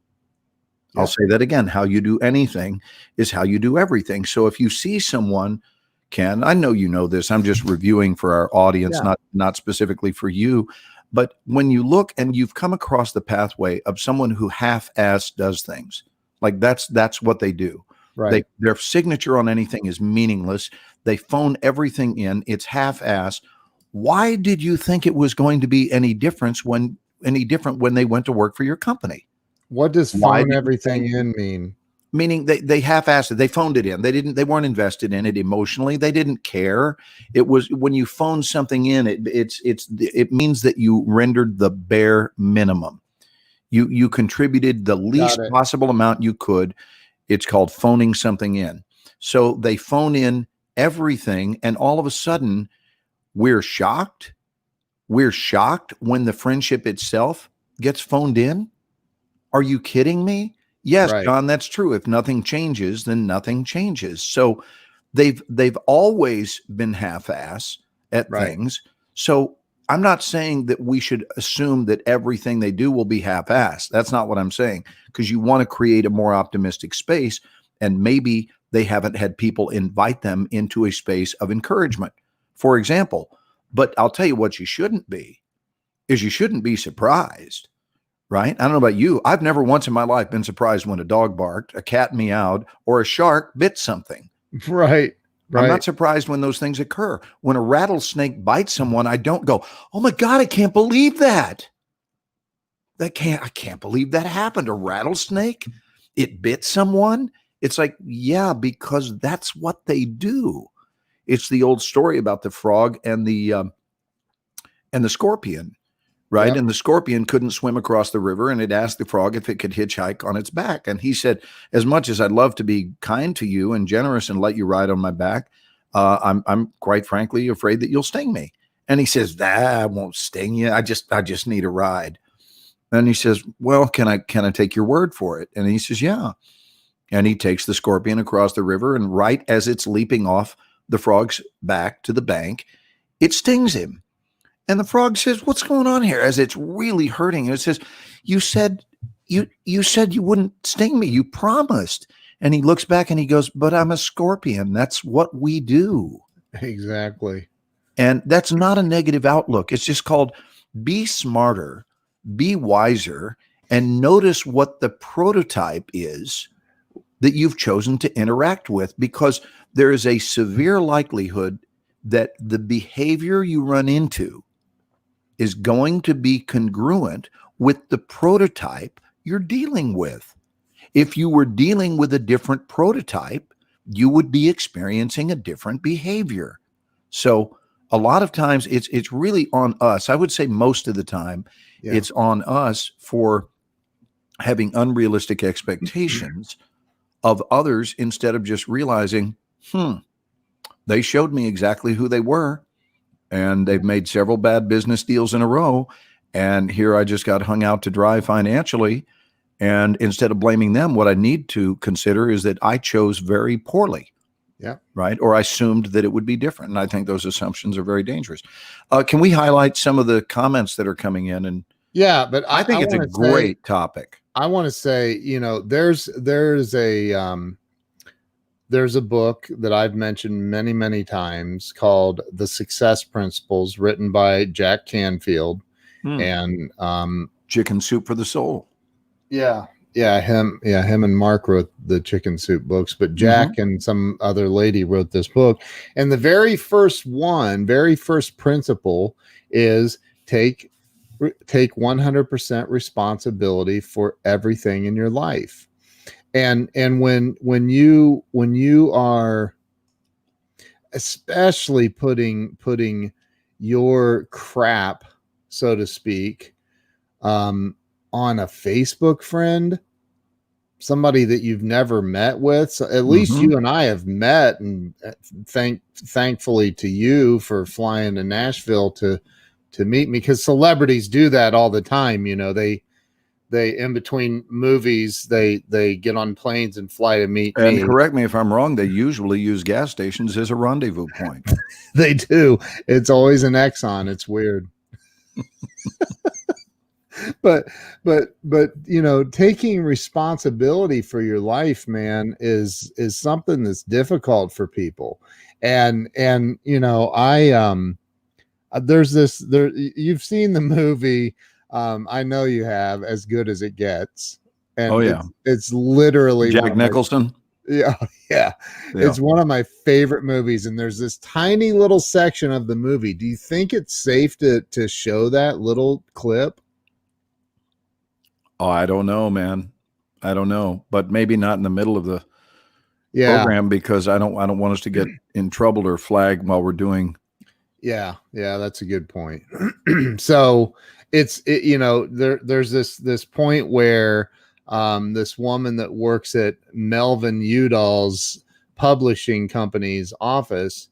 Yeah. I'll say that again. How you do anything is how you do everything. So if you see someone, Ken, I know you know this, I'm just reviewing for our audience, not specifically for you, but when you look and you've come across the pathway of someone who half-assed does things, like that's what they do. Right. Their signature on anything is meaningless. They phone everything in. It's half-assed. Why did you think it was going to be any different when they went to work for your company?
What does phone everything in mean?
Meaning they half-assed it. They phoned it in. They weren't invested in it emotionally. They didn't care. It was when you phone something in, it means that you rendered the bare minimum. You contributed the least possible amount you could. It's called phoning something in. So they phone in everything, and all of a sudden we're shocked. We're shocked when the friendship itself gets phoned in. Are you kidding me? Yes, John, that's true. If nothing changes, then nothing changes. So they've always been half-ass at things. So I'm not saying that we should assume that everything they do will be half-assed. That's not what I'm saying, because you want to create a more optimistic space, and maybe they haven't had people invite them into a space of encouragement, for example. But I'll tell you what you shouldn't be, is you shouldn't be surprised. Right? I don't know about you. I've never once in my life been surprised when a dog barked, a cat meowed, or a shark bit something.
Right.
I'm not surprised when those things occur. When a rattlesnake bites someone, I don't go, oh my God, I can't believe that. I can't believe that happened. A rattlesnake, it bit someone. It's like, yeah, because that's what they do. It's the old story about the frog and the scorpion. Right. Yep. And the scorpion couldn't swim across the river, and it asked the frog if it could hitchhike on its back. And he said, as much as I'd love to be kind to you and generous and let you ride on my back, I'm quite frankly afraid that you'll sting me. And he says, I won't sting you. I just need a ride. And he says, well, can I take your word for it? And he says, yeah. And he takes the scorpion across the river, and right as it's leaping off the frog's back to the bank, it stings him. And the frog says, what's going on here? As it's really hurting. And it says, you said you wouldn't sting me. You promised. And he looks back and he goes, but I'm a scorpion. That's what we do.
Exactly.
And that's not a negative outlook. It's just called be smarter, be wiser, and notice what the prototype is that you've chosen to interact with, because there is a severe likelihood that the behavior you run into is going to be congruent with the prototype you're dealing with. If you were dealing with a different prototype, you would be experiencing a different behavior. So a lot of times it's really on us. I would say most of the time it's on us for having unrealistic expectations of others instead of just realizing, they showed me exactly who they were, and they've made several bad business deals in a row. And here I just got hung out to dry financially. And instead of blaming them, what I need to consider is that I chose very poorly.
Yeah.
Right. Or I assumed that it would be different. And I think those assumptions are very dangerous. Can we highlight some of the comments that are coming in? And
yeah, but
I think it's a great topic.
I want to say, there's a book that I've mentioned many, many times called The Success Principles, written by Jack Canfield. And
Chicken Soup for the Soul.
Him and Mark wrote the Chicken Soup books, but Jack and some other lady wrote this book. And the very first principle is take 100% responsibility for everything in your life. And when you are especially putting your crap, so to speak, on a Facebook friend, somebody that you've never met with. So at least you and I have met, and thankfully to you for flying to Nashville to meet me, because celebrities do that all the time. They in between movies, they get on planes and fly to meet me.
And correct me if I'm wrong, they usually use gas stations as a rendezvous point.
They do. It's always an Exxon. It's weird. but taking responsibility for your life, man, is something that's difficult for people. And you've seen the movie, I know you have, As Good as It Gets. And it's literally
Jack Nicholson.
Yeah. It's one of my favorite movies. And there's this tiny little section of the movie. Do you think it's safe to show that little clip?
Oh, I don't know, man. I don't know, but maybe not in the middle of the program, because I don't want us to get in trouble or flagged while we're doing.
Yeah, that's a good point. So there's this point where this woman that works at Melvin Udall's publishing company's office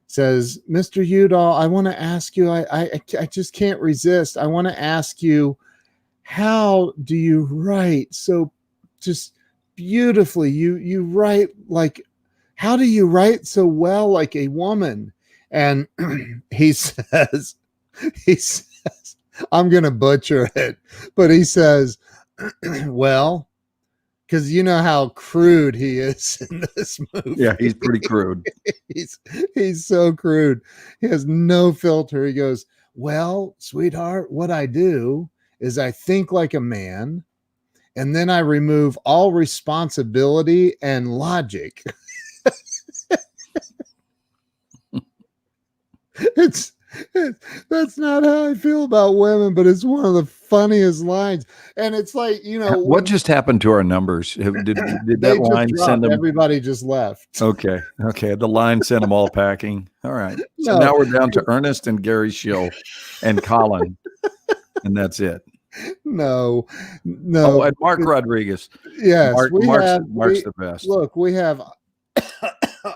says, "Mr. Udall, I want to ask you, I just can't resist. I want to ask you, how do you write so just beautifully? You write like, how do you write so well like a woman?" And he says, I'm going to butcher it, but he says, well, because you know how crude he is in this movie.
Yeah, he's pretty crude.
he's so crude. He has no filter. He goes, "Well, sweetheart, what I do is I think like a man, and then I remove all responsibility and logic." That's not how I feel about women, but it's one of the funniest lines. And it's like,
what just happened to our numbers? Did that line send them?
Everybody just left.
Okay. The line sent them all packing. All right. So now we're down to Ernest and Gary Schill and Colin, and that's it.
No.
Oh, and Mark Rodriguez.
Yes,
Mark's the best.
Look, we have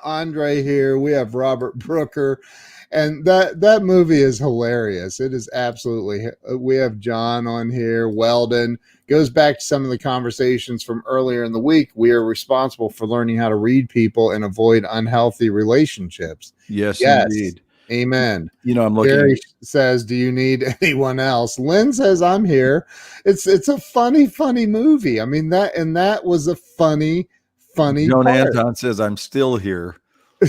Andre here. We have Robert Brooker. And that movie is hilarious. It is absolutely. We have John on here. Weldon goes back to some of the conversations from earlier in the week. We are responsible for learning how to read people and avoid unhealthy relationships.
Yes. Indeed.
Amen.
I'm looking.
Gary says, "Do you need anyone else?" Lynn says, "I'm here." It's a funny movie. I mean, that was a funny.
Joan Anton says, "I'm still here."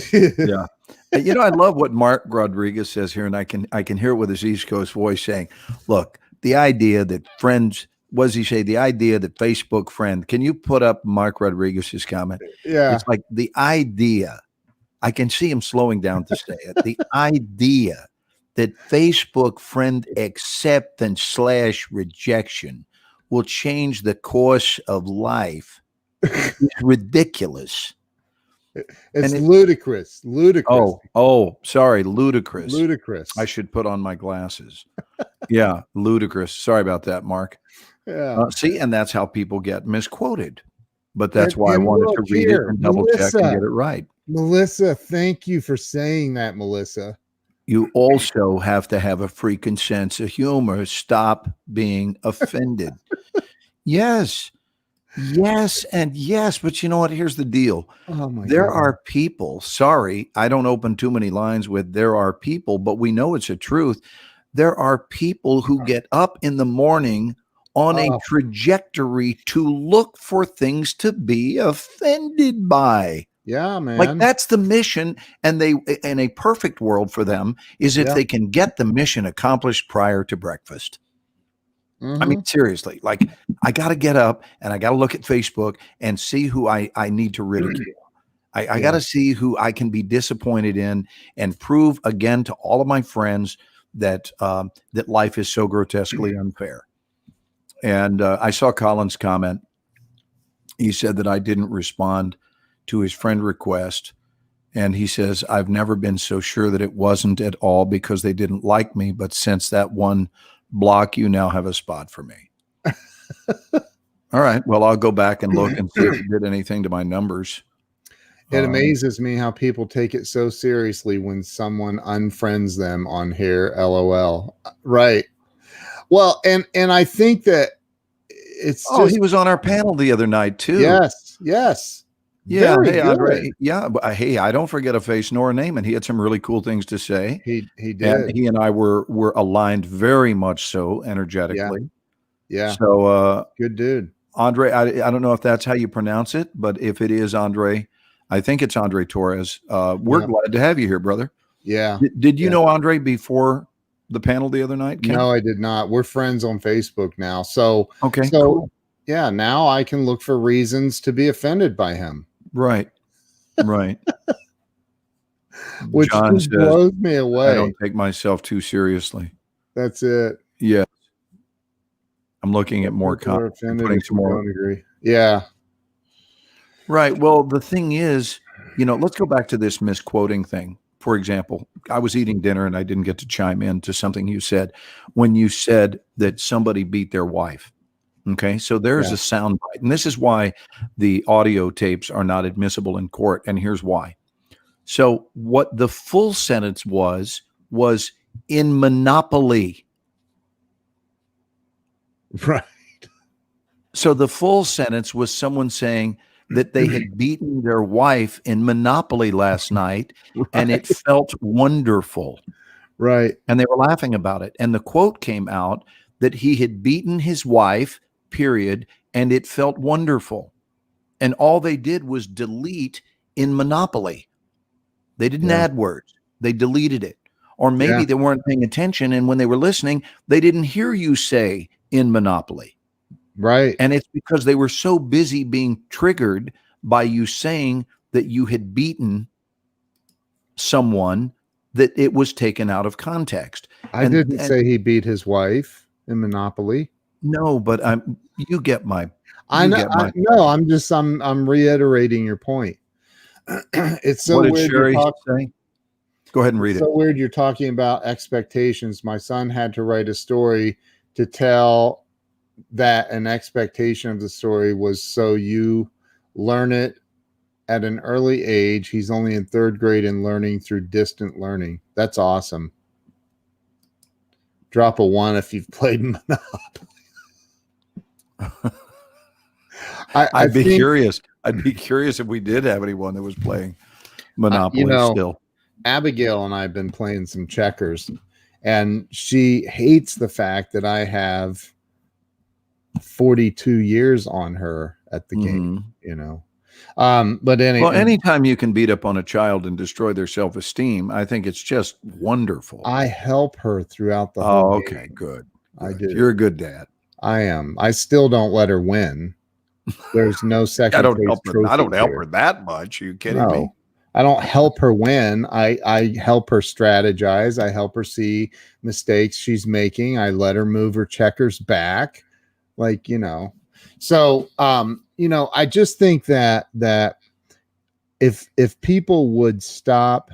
Yeah. I love what Mark Rodriguez says here, and I can hear it with his East Coast voice saying, "Look, the idea that friends, what does he say? The idea that Facebook friend." Can you put up Mark Rodriguez's comment?
Yeah,
it's like the idea. I can see him slowing down to say it. The idea that Facebook friend acceptance / rejection will change the course of life is ridiculous.
It's
And
ludicrous. Ludicrous.
Sorry, ludicrous.
Ludicrous.
I should put on my glasses. Yeah, ludicrous. Sorry about that, Mark.
Yeah.
See, and that's how people get misquoted. But that's why I
And
wanted
look
to read it
here,
and double check and
Melissa.
get it right.
Melissa, thank you for saying that, Melissa.
You also have to have a freaking sense of humor. Stop being offended. Yes. Yes. And yes. But you know what? Here's the deal.
Oh my
There
God.
are people, sorry, I don't open too many lines with there are people, but we know it's a truth. There are people who get up in the morning on a trajectory to look for things to be offended by.
Yeah, man.
Like that's the mission. And they, in a perfect world for them, is if they can get the mission accomplished prior to breakfast. I mean, seriously, like I got to get up and I got to look at Facebook and see who I need to ridicule. I got to see who I can be disappointed in and prove again to all of my friends that that life is so grotesquely unfair. And I saw Colin's comment. He said that I didn't respond to his friend request. And he says, I've never been so sure that it wasn't at all because they didn't like me. But since that one block, you now have a spot for me. All right. Well, I'll go back and look and see if it did anything to my numbers.
It amazes me how people take it so seriously when someone unfriends them on here. LOL. Right. Well, and I think that it's
he was on our panel the other night too.
Yes. Yes.
Yeah.
Very
Hey,
good.
Andre. Yeah. But hey, I don't forget a face nor a name. And he had some really cool things to say.
He did.
And he and I were aligned very much so energetically.
Yeah.
So
good dude.
Andre, I don't know if that's how you pronounce it, but if it is Andre, I think it's Andre Torres. We're glad to have you here, brother.
Yeah.
Did you know Andre before the panel the other night, Ken?
No, I did not. We're friends on Facebook now. So
okay.
So
cool.
Yeah, now I can look for reasons to be offended by him.
Right. Right.
Which
John
just blows me away.
I don't take myself too seriously.
That's it.
Yeah. I'm looking at more comments. Putting some more.
Don't agree. Yeah.
Right. Well, the thing is, let's go back to this misquoting thing. For example, I was eating dinner and I didn't get to chime in to something you said when you said that somebody beat their wife. Okay. So there's a sound bite. And this is why the audio tapes are not admissible in court. And here's why. So what the full sentence was in Monopoly.
Right.
So the full sentence was someone saying that they had beaten their wife in Monopoly last night and it felt wonderful.
Right.
And they were laughing about it. And the quote came out that he had beaten his wife, period, and it felt wonderful. And all they did was delete in Monopoly. They didn't add words. They deleted it. Or maybe they weren't paying attention. And when they were listening, they didn't hear you say in Monopoly.
Right.
And it's because they were so busy being triggered by you saying that you had beaten someone that it was taken out of context.
I didn't say he beat his wife in Monopoly.
No, but you get my.
I know. I'm reiterating your point. It's so
what
weird.
Did Sherry say? Go ahead and read it.
So weird. You're talking about expectations. My son had to write a story to tell that an expectation of the story was so you learn it at an early age. He's only in 3rd grade and learning through distant learning. That's awesome. Drop a 1 if you've played Monopoly.
I'd be curious. I'd be curious if we did have anyone that was playing Monopoly still.
Abigail and I have been playing some checkers, and she hates the fact that I have 42 years on her at the game, But anyway,
well, anytime you can beat up on a child and destroy their self-esteem, I think it's just wonderful.
I help her throughout the whole game.
Okay, good.
I do.
You're a good dad.
I am. I still don't let her win. There's no second.
I don't help her that much. Are you kidding me?
I don't help her win. I help her strategize. I help her see mistakes she's making. I let her move her checkers back. So, I just think that if people would stop,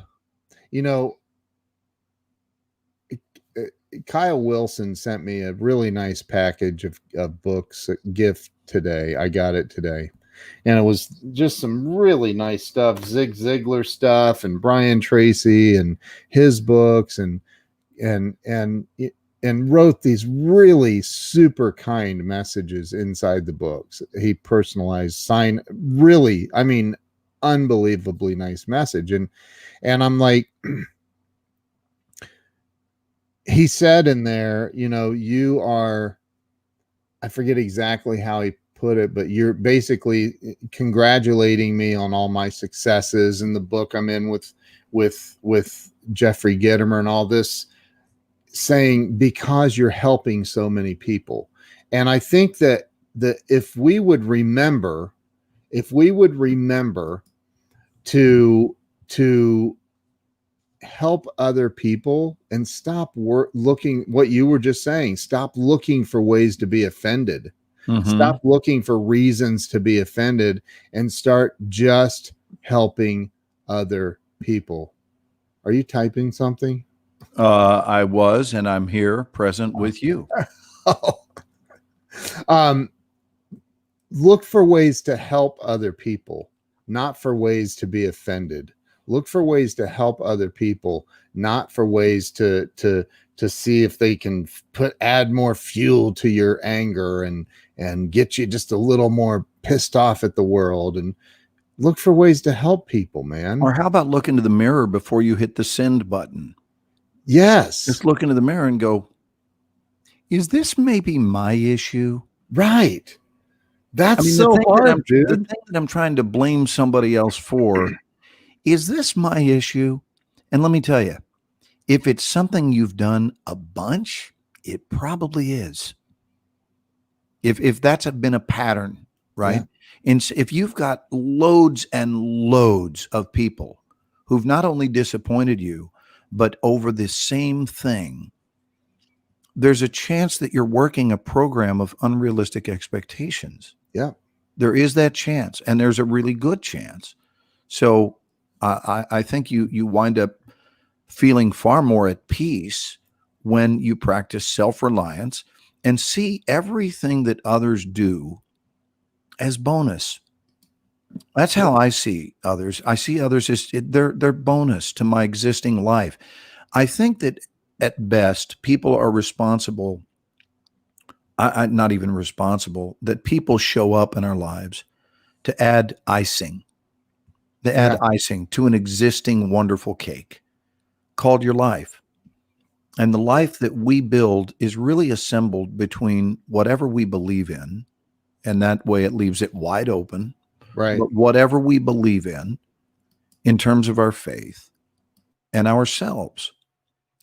you know, Kyle Wilson sent me a really nice package of books, a gift today. I got it today. And it was just some really nice stuff, Zig Ziglar stuff and Brian Tracy and his books and wrote these really super kind messages inside the books. He personalized, sign, really, I mean, unbelievably nice message. And I'm like, he said in there, you know, you are, I forget exactly how he put it, but you're basically congratulating me on all my successes in the book I'm in with Jeffrey Gitomer and all this, saying because you're helping so many people. And I think that if we would remember to help other people and stop looking, what you were just saying, stop looking for ways to be offended. Stop looking for reasons to be offended and start just helping other people. Are you typing something?
I was, and I'm here present with you.
Look for ways to help other people, not for ways to be offended. Look for ways to help other people, not for ways to see if they can add more fuel to your anger and get you just a little more pissed off at the world. And look for ways to help people, man.
Or how about look into the mirror before you hit the send button?
Yes.
Just look into the mirror and go, is this maybe my issue?
Right. That's so hard, dude.
The thing that I'm trying to blame somebody else for, is this my issue? And let me tell you, if it's something you've done a bunch, it probably is. If that's been a pattern, right? Yeah. And if you've got loads and loads of people who've not only disappointed you, but over the same thing, there's a chance that you're working a program of unrealistic expectations.
Yeah.
There is that chance, and there's a really good chance. So I think you wind up feeling far more at peace when you practice self-reliance and see everything that others do as bonus. That's how I see others. I see others as they're bonus to my existing life. I think that at best, people are responsible. Not even responsible, that people show up in our lives to add icing. They add icing to an existing wonderful cake called your life. And the life that we build is really assembled between whatever we believe in, and that way it leaves it wide open.
Right.
But whatever we believe in terms of our faith and ourselves,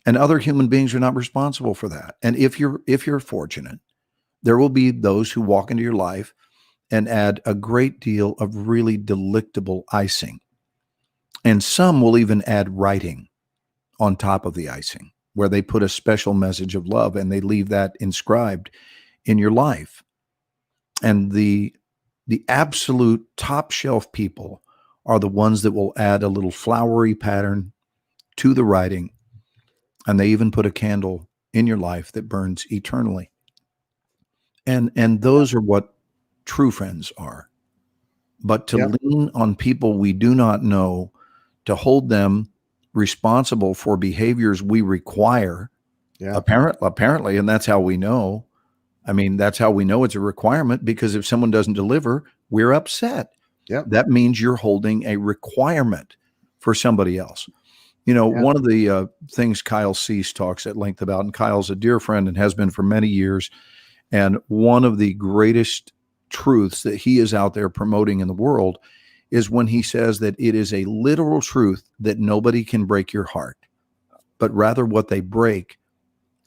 and other human beings are not responsible for that. And if you're fortunate, there will be those who walk into your life and add a great deal of really delectable icing. And some will even add writing on top of the icing, where they put a special message of love and they leave that inscribed in your life. And the absolute top shelf people are the ones that will add a little flowery pattern to the writing. And they even put a candle in your life that burns eternally. And those are what true friends are. But to lean on people we do not know, to hold them responsible for behaviors we require, apparently, and that's how we know. I mean, that's how we know it's a requirement, because if someone doesn't deliver, we're upset. That means you're holding a requirement for somebody else. You know, one of the things Kyle Cease talks at length about, and Kyle's a dear friend and has been for many years, and one of the greatest truths that he is out there promoting in the world is when he says that it is a literal truth that nobody can break your heart, but rather what they break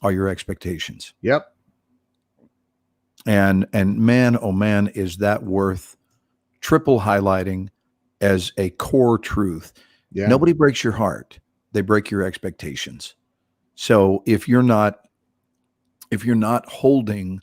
are your expectations.
Yep.
And man, oh man, is that worth triple highlighting as a core truth. Yeah. Nobody breaks your heart. They break your expectations. So if you're not holding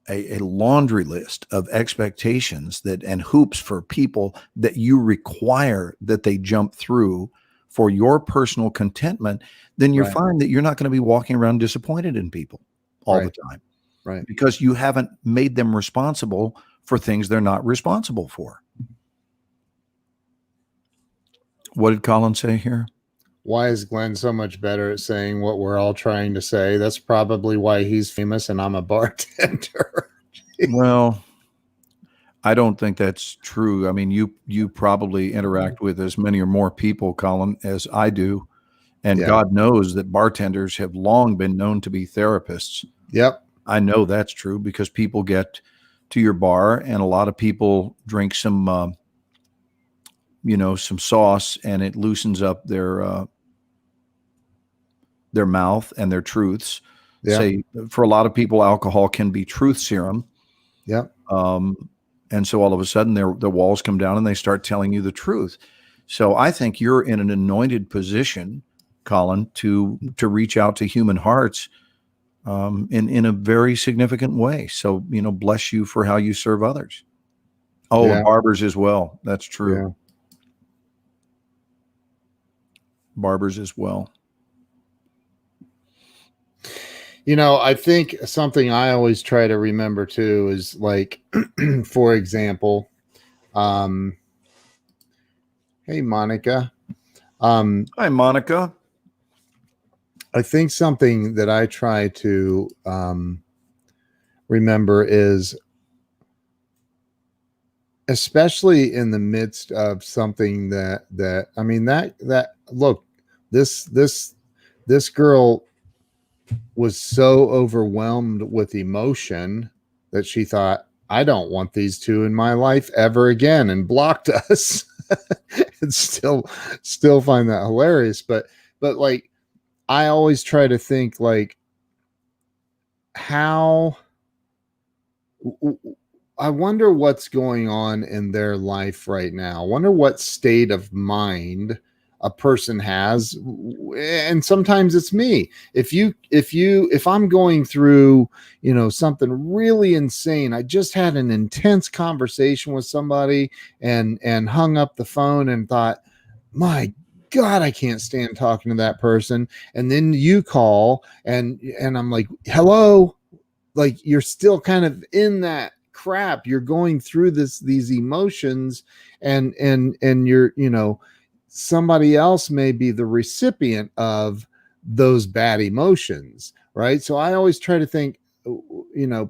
a laundry list of expectations and hoops for people that you require that they jump through for your personal contentment, then you
Right.
find that you're not going to be walking around disappointed in people all the time.
Right.
Because you haven't made them responsible for things they're not responsible for. What did Colin say here?
Why is Glenn so much better at saying what we're all trying to say? That's probably why he's famous and I'm a bartender.
Well, I don't think that's true. I mean, you probably interact with as many or more people, Colin, as I do. And
Yeah.
God knows that bartenders have long been known to be therapists.
Yep.
I know that's true because people get to your bar and a lot of people drink some, some sauce, and it loosens up their mouth and their truths.
Yeah.
Say, for a lot of people, alcohol can be truth serum.
Yep.
And so all of a sudden their walls come down and they start telling you the truth. So I think you're in an anointed position, Colin, to reach out to human hearts in a very significant way. So, bless you for how you serve others. Oh,
Yeah.
and barbers as well. That's true.
Yeah.
Barbers as well.
I think something I always try to remember too is like, for example, hey, Monica.
Hi, Monica.
I think something that I try to remember is, especially in the midst of something that look, this girl was so overwhelmed with emotion that she thought, I don't want these two in my life ever again, and blocked us. And still find that hilarious. But like, I always try to think like, how I wonder what's going on in their life right now. I wonder what state of mind a person has. And sometimes it's me. If I'm going through, something really insane, I just had an intense conversation with somebody and hung up the phone and thought, my God, I can't stand talking to that person. And then you call and I'm like, hello, like you're still kind of in that crap. You're going through these emotions and you're, somebody else may be the recipient of those bad emotions. Right. So I always try to think,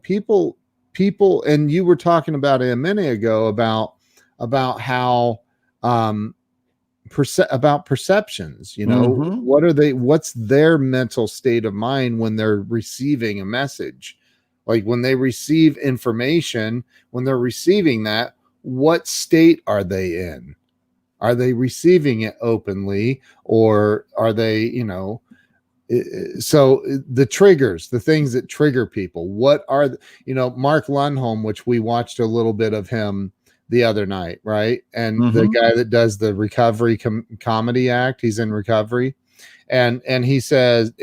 people, and you were talking about it a minute ago about how, about perceptions, what's their mental state of mind when they're receiving a message, like when they receive information, when they're receiving that, what state are they in? Are they receiving it openly, or are they, so the triggers, the things that trigger people, what are, Mark Lundholm, which we watched a little bit of him the other night, right? And the guy that does the recovery comedy act, he's in recovery. And he said,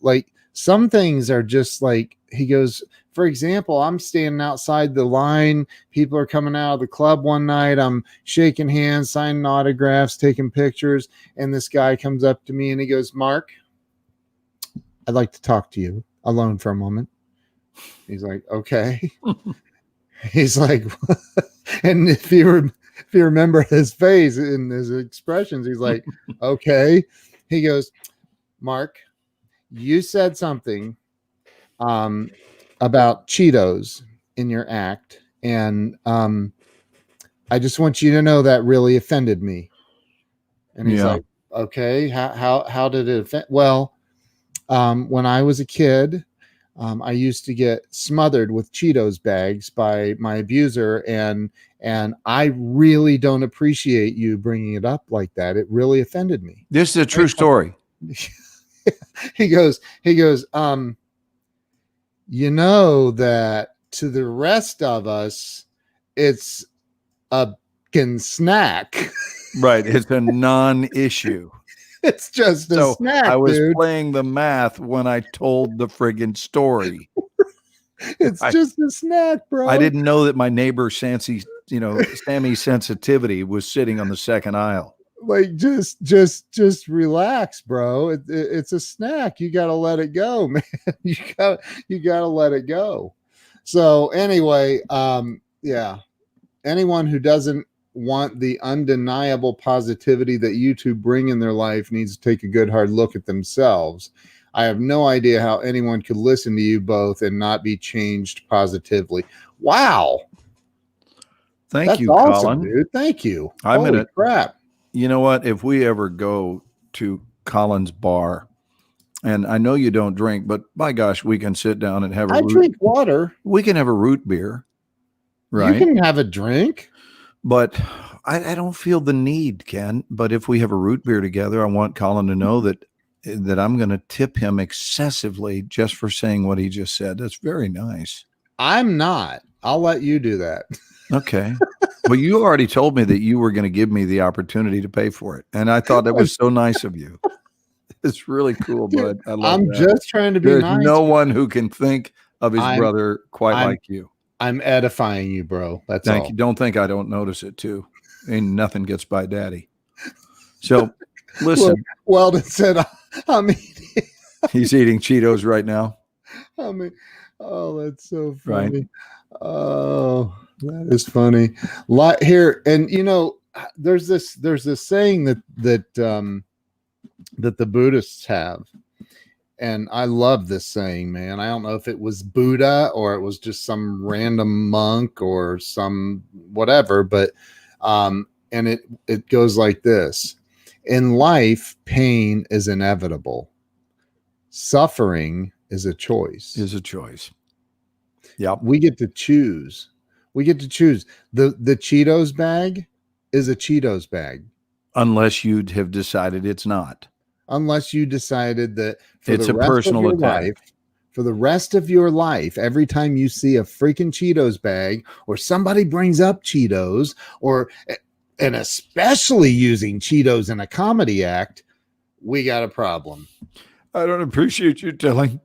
like some things are just like, he goes, for example, I'm standing outside the line. People are coming out of the club one night. I'm shaking hands, signing autographs, taking pictures. And this guy comes up to me and he goes, Mark, I'd like to talk to you alone for a moment. He's like, okay. He's like, and if you remember his face and his expressions, he's like, okay. He goes, Mark, you said something about Cheetos in your act, and I just want you to know that really offended me. And he's like, okay, how did it offend? Well, when I was a kid, I used to get smothered with Cheetos bags by my abuser, and I really don't appreciate you bringing it up like that. It really offended me.
This is a true story.
He goes, that to the rest of us, it's a snack.
Right. It's a non-issue.
It's just a snack.
I was
dude.
playing the math when I told the friggin' story.
It's just a snack, bro.
I didn't know that my neighbor Sammy's sensitivity was sitting on the second aisle.
Like just relax, bro. It's a snack. You got to let it go, man. You got to let it go. So anyway, yeah. Anyone who doesn't want the undeniable positivity that you two bring in their life needs to take a good hard look at themselves. I have no idea how anyone could listen to you both and not be changed positively. Wow.
That's you, awesome, Colin.
Dude. Thank you.
Holy
crap.
You know what? If we ever go to Colin's bar, and I know you don't drink, but by gosh, we can sit down and have
I drink water.
We can have a root beer, right?
You can have a drink.
But I don't feel the need, Ken. But if we have a root beer together, I want Colin to know that I'm going to tip him excessively just for saying what he just said. That's very nice.
I'm not. I'll let you do that. Okay.
Well, you already told me that you were going to give me the opportunity to pay for it. And I thought that was so nice of you. It's really cool, bud. I love
I'm just trying to be
There's
nice.
no one who can think of his brother quite like you.
I'm edifying you, bro. That's
Thank
all.
you. Don't think I don't notice it too. And nothing gets by daddy. So listen.
Look, Weldon said, I'm eating.
He's eating Cheetos right now.
I mean, oh, that's so funny. Right. Oh, that is funny. Here, and you know, there's this saying that the Buddhists have, and I love this saying, man. I don't know if it was Buddha or it was just some random monk or some whatever, but and it goes like this: in life, pain is inevitable. Suffering is a choice.
Yep.
We get to choose. The Cheetos bag is a Cheetos bag.
Unless you'd have decided it's not.
Unless you decided that
it's a personal attack.
For the rest of your life, every time you see a freaking Cheetos bag or somebody brings up Cheetos and especially using Cheetos in a comedy act, we got a problem.
I don't appreciate you telling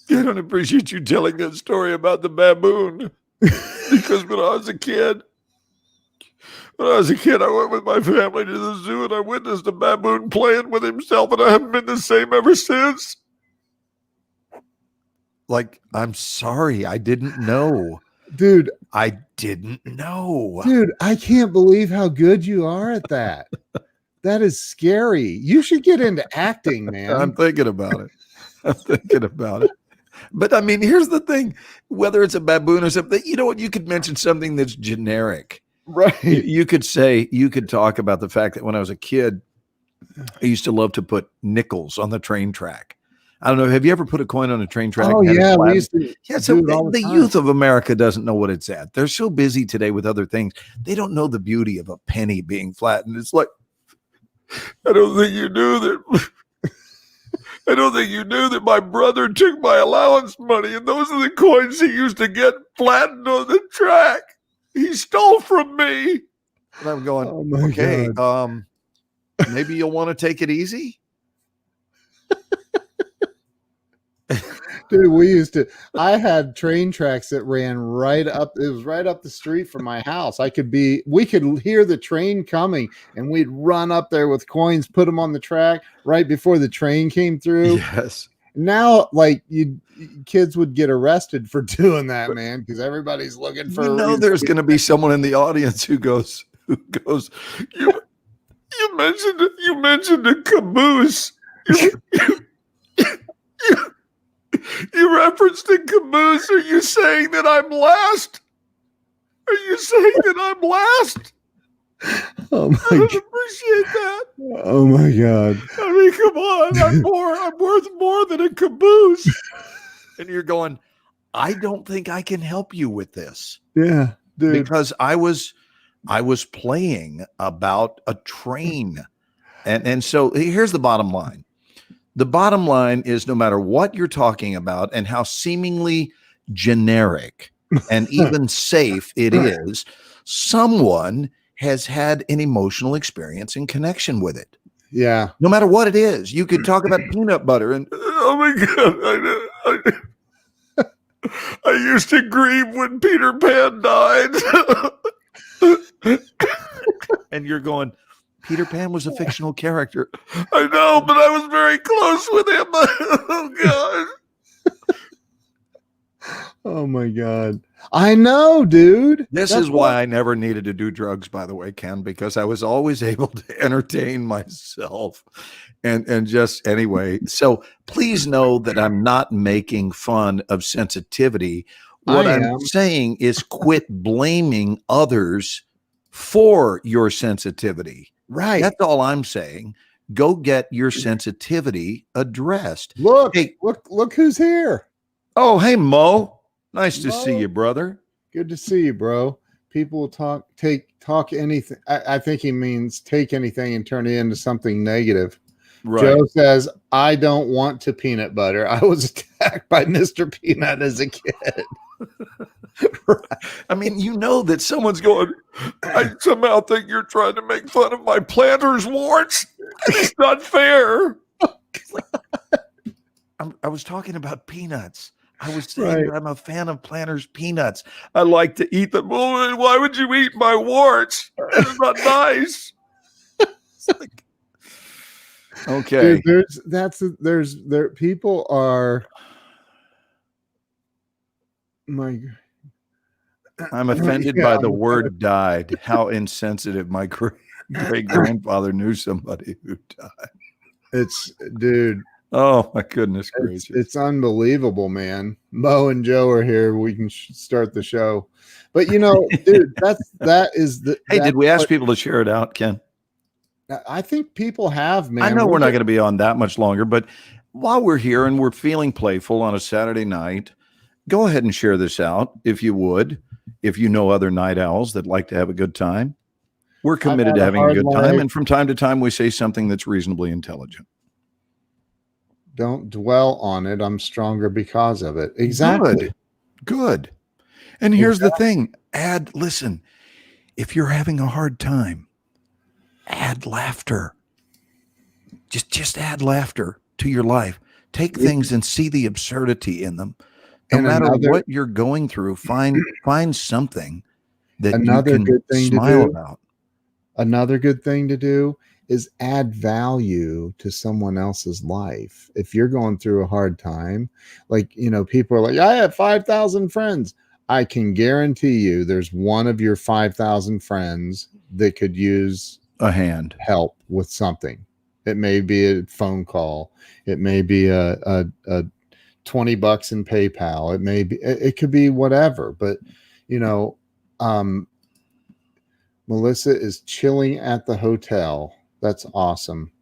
that story about the baboon. Because when I was a kid, I went with my family to the zoo and I witnessed a baboon playing with himself, and I haven't been the same ever since. Like, I'm sorry, I didn't know.
Dude,
I didn't know.
Dude, I can't believe how good you are at that. That is scary. You should get into acting, man.
I'm thinking about it. But I mean, here's the thing, whether it's a baboon or something, you know what, you could mention something that's generic.
Right.
You could talk about the fact that when I was a kid, I used to love to put nickels on the train track. I don't know. Have you ever put a coin on a train track?
Oh, yeah. We used to
so the youth of America doesn't know what it's at. They're so busy today with other things. They don't know the beauty of a penny being flattened. It's like, I don't think you knew that my brother took my allowance money, and those are the coins he used to get flattened on the track. He stole from me. And I'm going, okay, God. Maybe you'll want to take it easy.
Dude, I had train tracks that ran right up. It was right up the street from my house. We could hear the train coming and we'd run up there with coins, put them on the track right before the train came through.
Yes.
Now, like, kids would get arrested for doing that, man, because everybody's looking for.
There's going to be someone in the audience who goes. You mentioned a caboose. You referenced a caboose. Are you saying that I'm last?
Oh my!
I don't appreciate that.
Oh my God!
I mean, come on! I'm worth more than a caboose. And you're going, I don't think I can help you with this.
Yeah, dude.
Because I was playing about a train, and so here's the bottom line. The bottom line is, no matter what you're talking about and how seemingly generic and even safe it is, someone has had an emotional experience in connection with it.
Yeah.
No matter what it is. You could talk about peanut butter and, oh my God, I used to grieve when Peter Pan died. And you're going, Peter Pan was a fictional character. I know, but I was very close with him. Oh, God.
Oh my God. I know, dude.
This is why I never needed to do drugs, by the way, Ken, because I was always able to entertain myself. And just anyway, so please know that I'm not making fun of sensitivity. What I'm saying is quit blaming others for your sensitivity.
Right.
That's all I'm saying. Go get your sensitivity addressed.
Look, look who's here.
Oh, hey, Mo. Nice to see you, brother.
Good to see you, bro. People will talk anything. I think he means take anything and turn it into something negative. Right. Joe says, I don't want to peanut butter. I was attacked by Mr. Peanut as a kid.
Right. I mean, you know that someone's going, I somehow think you're trying to make fun of my planter's warts. It's not fair. I was talking about peanuts. I was saying that I'm a fan of Planters peanuts. I like to eat them. Oh, why would you eat my warts? It's not nice. Like, okay.
Dude, there people are.
I'm offended by the word died. How insensitive. My great grandfather knew somebody who died.
It's, dude.
Oh my goodness gracious!
It's unbelievable, man. Mo and Joe are here. We can start the show, but you know, dude, that is the.
Hey, did we ask people to share it out, Ken?
I think people have, man.
I know we're not going to be on that much longer, but while we're here and we're feeling playful on a Saturday night, go ahead and share this out if you would. If you know other night owls that like to have a good time, we're committed to having a good time, and from time to time we say something that's reasonably intelligent.
Don't dwell on it. I'm stronger because of it. Exactly.
Good. And here's the thing. Listen, if you're having a hard time, add laughter. Just add laughter to your life. Take things and see the absurdity in them. No matter what you're going through, find something that you can smile about.
Another good thing to do is add value to someone else's life. If you're going through a hard time, like, you know, people are like, I have 5,000 friends. I can guarantee you there's one of your 5,000 friends that could use
a hand,
help with something. It may be a phone call. It may be a $20 in PayPal. It could be whatever, but you know, Melissa is chilling at the hotel. That's awesome.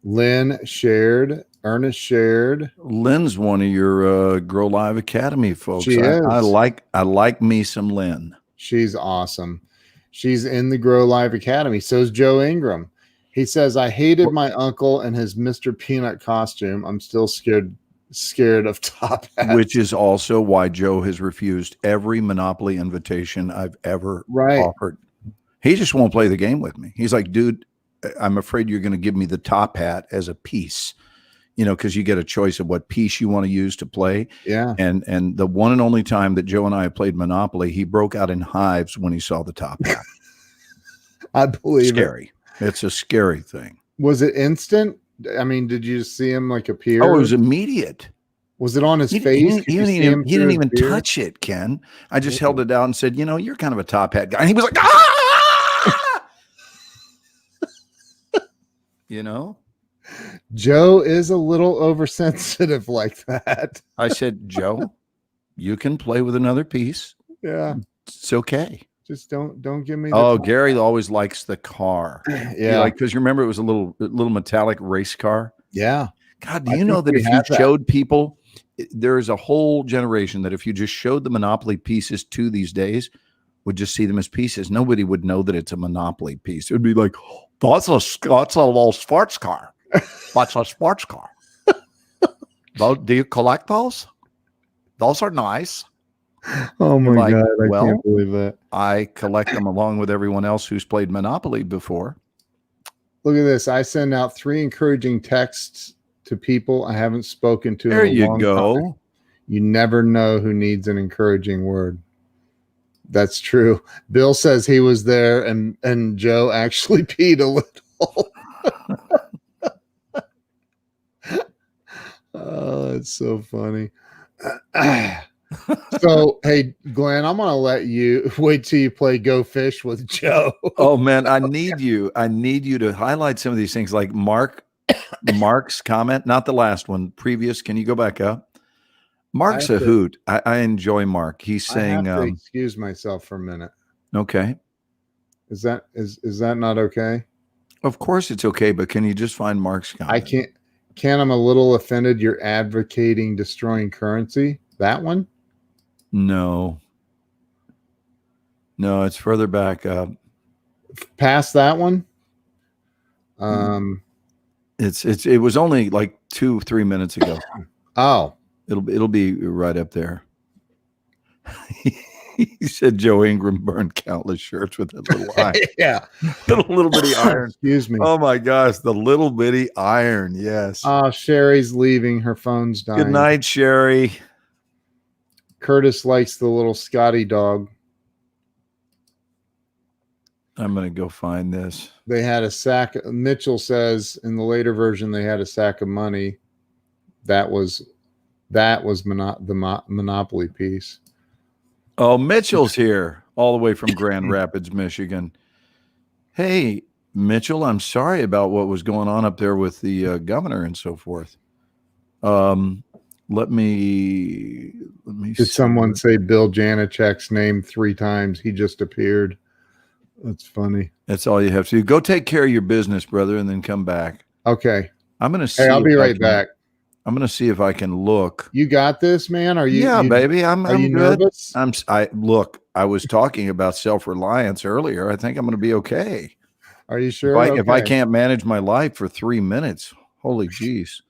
Lynn shared. Ernest shared.
Lynn's one of your Grow Live Academy folks.
She is.
I like me some Lynn.
She's awesome. She's in the Grow Live Academy. So is Joe Ingram. He says, I hated my uncle and his Mr. Peanut costume. I'm still scared of top hats.
Which is also why Joe has refused every Monopoly invitation I've ever offered. He just won't play the game with me. He's like, dude, I'm afraid you're going to give me the top hat as a piece, you know, because you get a choice of what piece you want to use to play.
Yeah.
And the one and only time that Joe and I played Monopoly, he broke out in hives when he saw the top hat.
I believe
scary. It's a scary thing.
Was it instant? I mean, did you see him like appear?
Oh, it was immediate.
Was it on his face?
He didn't even touch it, Ken. I just held it out and said, you know, you're kind of a top hat guy. And he was like, ah! You know?
Joe is a little oversensitive like that.
I said, Joe, you can play with another piece.
Yeah.
It's okay.
Just don't give me.
Gary always likes the car.
Yeah.
Because you remember it was a little metallic race car.
Yeah.
God, do you know that if you showed people, there is a whole generation that if you just showed the Monopoly pieces to these days, would just see them as pieces. Nobody would know that it's a Monopoly piece. It would be like, that's a little sports car. That's a sports car. Do you collect those? Those are nice.
Oh my God. I can't believe that.
I collect them along with everyone else who's played Monopoly before.
Look at this. I send out 3 encouraging texts to people I haven't spoken to.
There you go.
Time. You never know who needs an encouraging word. That's true. Bill says he was there and Joe actually peed a little. Oh, it's so funny. So, hey, Glenn, I'm going to let you wait till you play Go Fish with Joe.
Oh man, I need you to highlight some of these things, like Mark's comment, not the last one, previous. Can you go back up? Mark's a hoot. I enjoy Mark. He's saying,
I have to excuse myself for a minute.
Okay.
Is that not okay?
Of course it's okay, but can you just find Mark's comment?
I can't. I'm a little offended you're advocating destroying currency. That one?
No, it's further back up.
Past that one?
It was only like 2-3 minutes ago.
Oh.
It'll be right up there. He said Joe Ingram burned countless shirts with that little iron.
Yeah.
little bitty iron.
Excuse me.
Oh my gosh, the little bitty iron. Yes.
Oh, Sherry's leaving. Her phone's dying.
Good night, Sherry.
Curtis likes the little Scotty dog.
I'm going to go find this.
They had a sack. Mitchell says in the later version, they had a sack of money. That was the Monopoly piece.
Oh, Mitchell's here all the way from Grand Rapids, Michigan. Hey, Mitchell, I'm sorry about what was going on up there with the governor and so forth. Let me
Did someone say Bill Janicek's name 3 times? He just appeared. That's funny.
That's all you have to do. Go take care of your business, brother, and then come back.
Okay.
I'm going to see.
Hey, I'll be right back.
I'm going to see if I can look.
You got this, man? Are you?
Yeah, baby. I'm good.
Nervous?
I was talking about self-reliance earlier. I think I'm going to be okay.
Are you sure?
If I can't manage my life for 3 minutes, holy geez.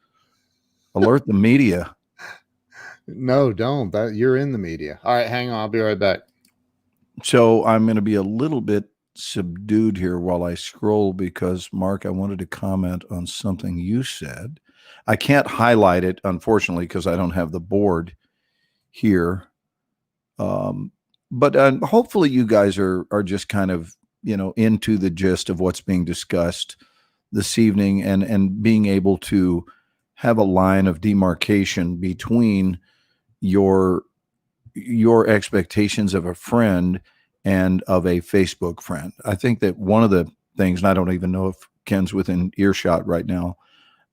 Alert the media.
No, don't. You're in the media. All right, hang on. I'll be right back.
So I'm going to be a little bit subdued here while I scroll because, Mark, I wanted to comment on something you said. I can't highlight it, unfortunately, because I don't have the board here. But hopefully you guys are just kind of, into the gist of what's being discussed this evening and being able to have a line of demarcation between your expectations of a friend and of a Facebook friend. I think that one of the things, and I don't even know if Ken's within earshot right now,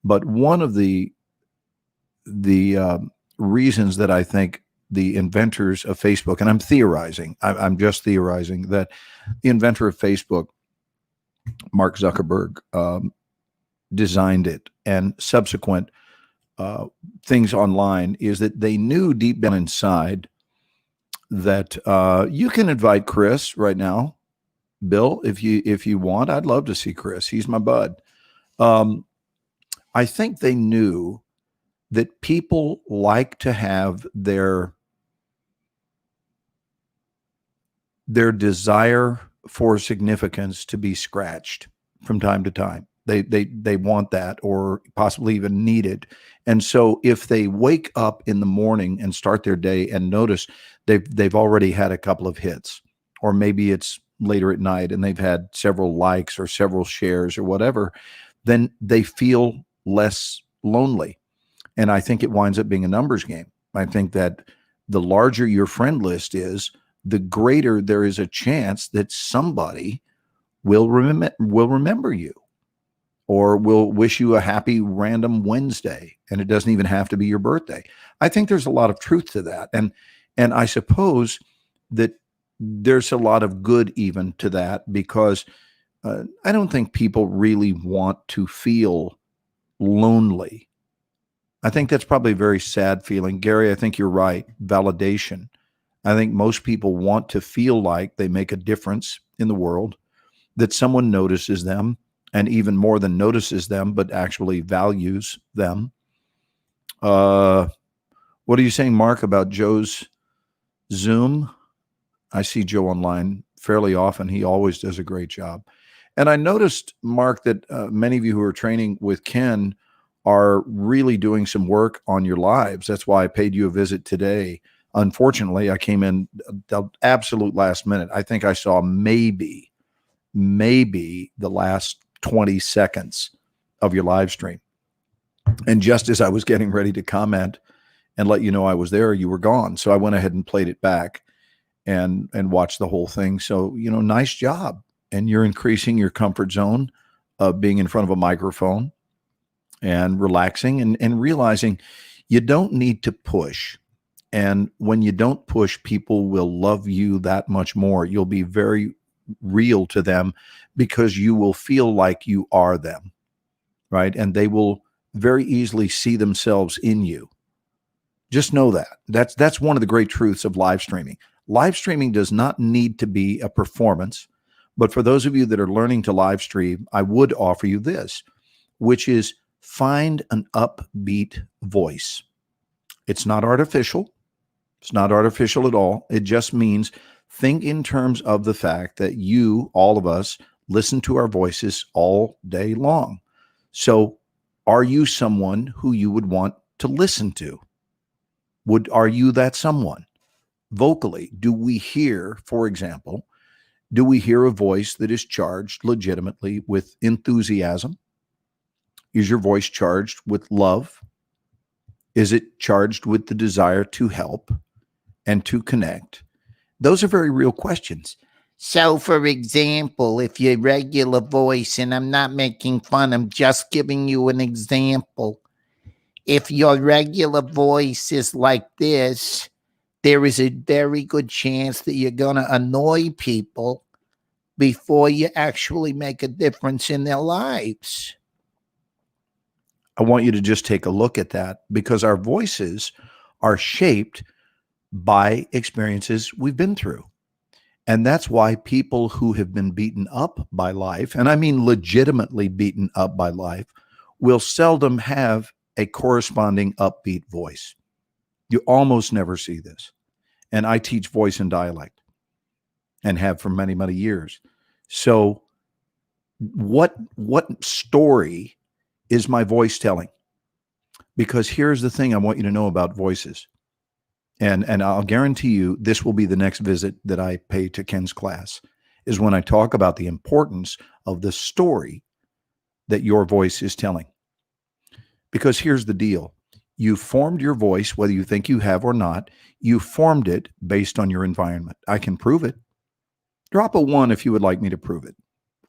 but one of the reasons that I think the inventors of Facebook, and I'm theorizing, I'm just theorizing, that the inventor of Facebook, Mark Zuckerberg, designed it, and subsequent things online, is that they knew deep down inside that you can invite Chris right now, Bill, if you want. I'd love to see Chris. He's my bud. I think they knew that people like to have their desire for significance to be scratched from time to time. They want that, or possibly even need it. And so if they wake up in the morning and start their day and notice they've already had a couple of hits, or maybe it's later at night and they've had several likes or several shares or whatever, then they feel less lonely. And I think it winds up being a numbers game. I think that the larger your friend list is, the greater there is a chance that somebody will remember you, or will wish you a happy random Wednesday, and it doesn't even have to be your birthday. I think there's a lot of truth to that. And I suppose that there's a lot of good even to that, because I don't think people really want to feel lonely. I think that's probably a very sad feeling. Gary, I think you're right. Validation. I think most people want to feel like they make a difference in the world, that someone notices them, and even more than notices them, but actually values them. What are you saying, Mark, about Joe's Zoom? I see Joe online fairly often. He always does a great job. And I noticed, Mark, that many of you who are training with Ken are really doing some work on your lives. That's why I paid you a visit today. Unfortunately, I came in the absolute last minute. I think I saw maybe the last 20 seconds of your live stream. And just as I was getting ready to comment and let you know I was there, you were gone. So I went ahead and played it back and watched the whole thing. So, nice job. And you're increasing your comfort zone of being in front of a microphone and relaxing and realizing you don't need to push. And when you don't push, people will love you that much more. You'll be very real to them because you will feel like you are them, right? And they will very easily see themselves in you. Just know that. That's one of the great truths of live streaming. Live streaming does not need to be a performance, but for those of you that are learning to live stream, I would offer you this, which is find an upbeat voice. It's not artificial. It's not artificial at all. It just means think in terms of the fact that you, all of us, listen to our voices all day long. So are you someone who you would want to listen to? Are you that someone? Vocally, do we hear, for example, a voice that is charged legitimately with enthusiasm? Is your voice charged with love? Is it charged with the desire to help and to connect? Those are very real questions.
So, for example, if your regular voice, and I'm not making fun, I'm just giving you an example. If your regular voice is like this, there is a very good chance that you're going to annoy people before you actually make a difference in their lives.
I want you to just take a look at that because our voices are shaped by experiences we've been through. And that's why people who have been beaten up by life, and I mean legitimately beaten up by life, will seldom have a corresponding upbeat voice. You almost never see this. And I teach voice and dialect and have for many, many years. So what story is my voice telling? Because here's the thing I want you to know about voices. And I'll guarantee you this will be the next visit that I pay to Ken's class, is when I talk about the importance of the story that your voice is telling. Because here's the deal. You formed your voice, whether you think you have or not. You formed it based on your environment. I can prove it. Drop a 1 if you would like me to prove it.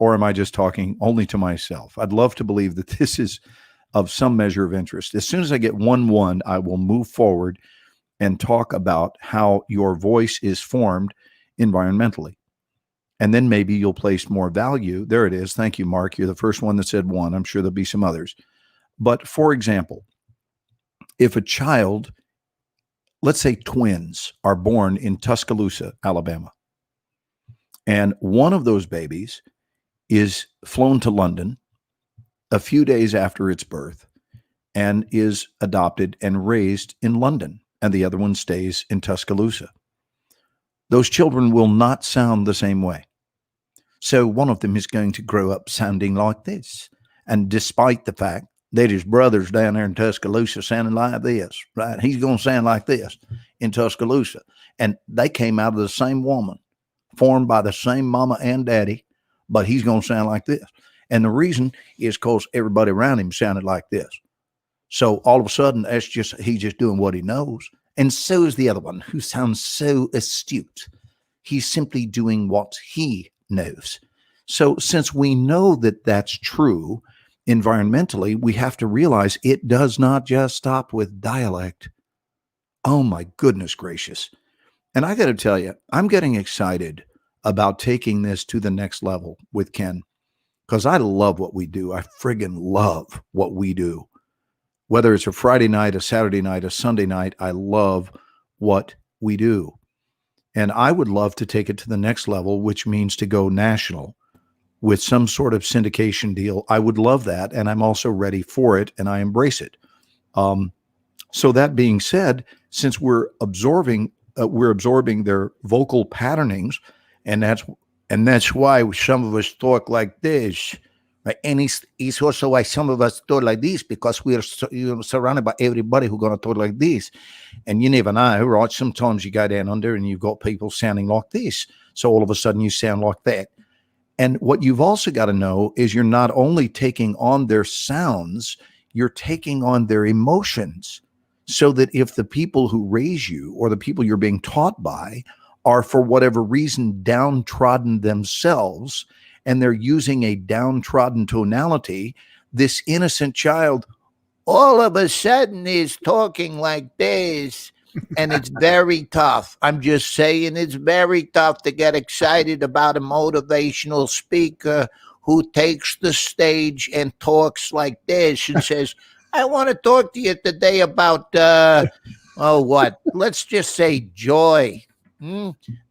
Or am I just talking only to myself? I'd love to believe that this is of some measure of interest. As soon as I get 1, I will move forward and talk about how your voice is formed environmentally. And then maybe you'll place more value. There it is. Thank you, Mark. You're the first one that said 1. I'm sure there'll be some others. But for example, if a child, let's say twins, are born in Tuscaloosa, Alabama, and one of those babies is flown to London a few days after its birth and is adopted and raised in London, and the other one stays in Tuscaloosa, those children will not sound the same way. So one of them is going to grow up sounding like this. And despite the fact that his brother's down there in Tuscaloosa sounding like this, right? He's going to sound like this in Tuscaloosa. And they came out of the same woman, formed by the same mama and daddy, but he's going to sound like this. And the reason is because everybody around him sounded like this. So all of a sudden, he's just doing what he knows. And so is the other one who sounds so astute. He's simply doing what he knows. So since we know that that's true environmentally, we have to realize it does not just stop with dialect. Oh my goodness gracious. And I got to tell you, I'm getting excited about taking this to the next level with Ken, because I love what we do. I friggin' love what we do. Whether it's a Friday night, a Saturday night, a Sunday night, I love what we do. And I would love to take it to the next level, which means to go national with some sort of syndication deal. I would love that. And I'm also ready for it, and I embrace it. So that being said, since we're absorbing their vocal patternings, and that's why some of us talk like this,
Right? And it's also why some of us talk like this, because we are surrounded by everybody who's going to talk like this. And you never know, right? Sometimes you go down under and you've got people sounding like this. So all of a sudden you sound like that. And what you've also got to know is you're not only taking on their sounds, you're taking on their emotions. So that if the people who raise you or the people you're being taught by are for whatever reason downtrodden themselves, and they're using a downtrodden tonality, this innocent child all of a sudden is talking like this. And it's very tough. I'm just saying, it's very tough to get excited about a motivational speaker who takes the stage and talks like this and says, I want to talk to you today about, what? Let's just say joy.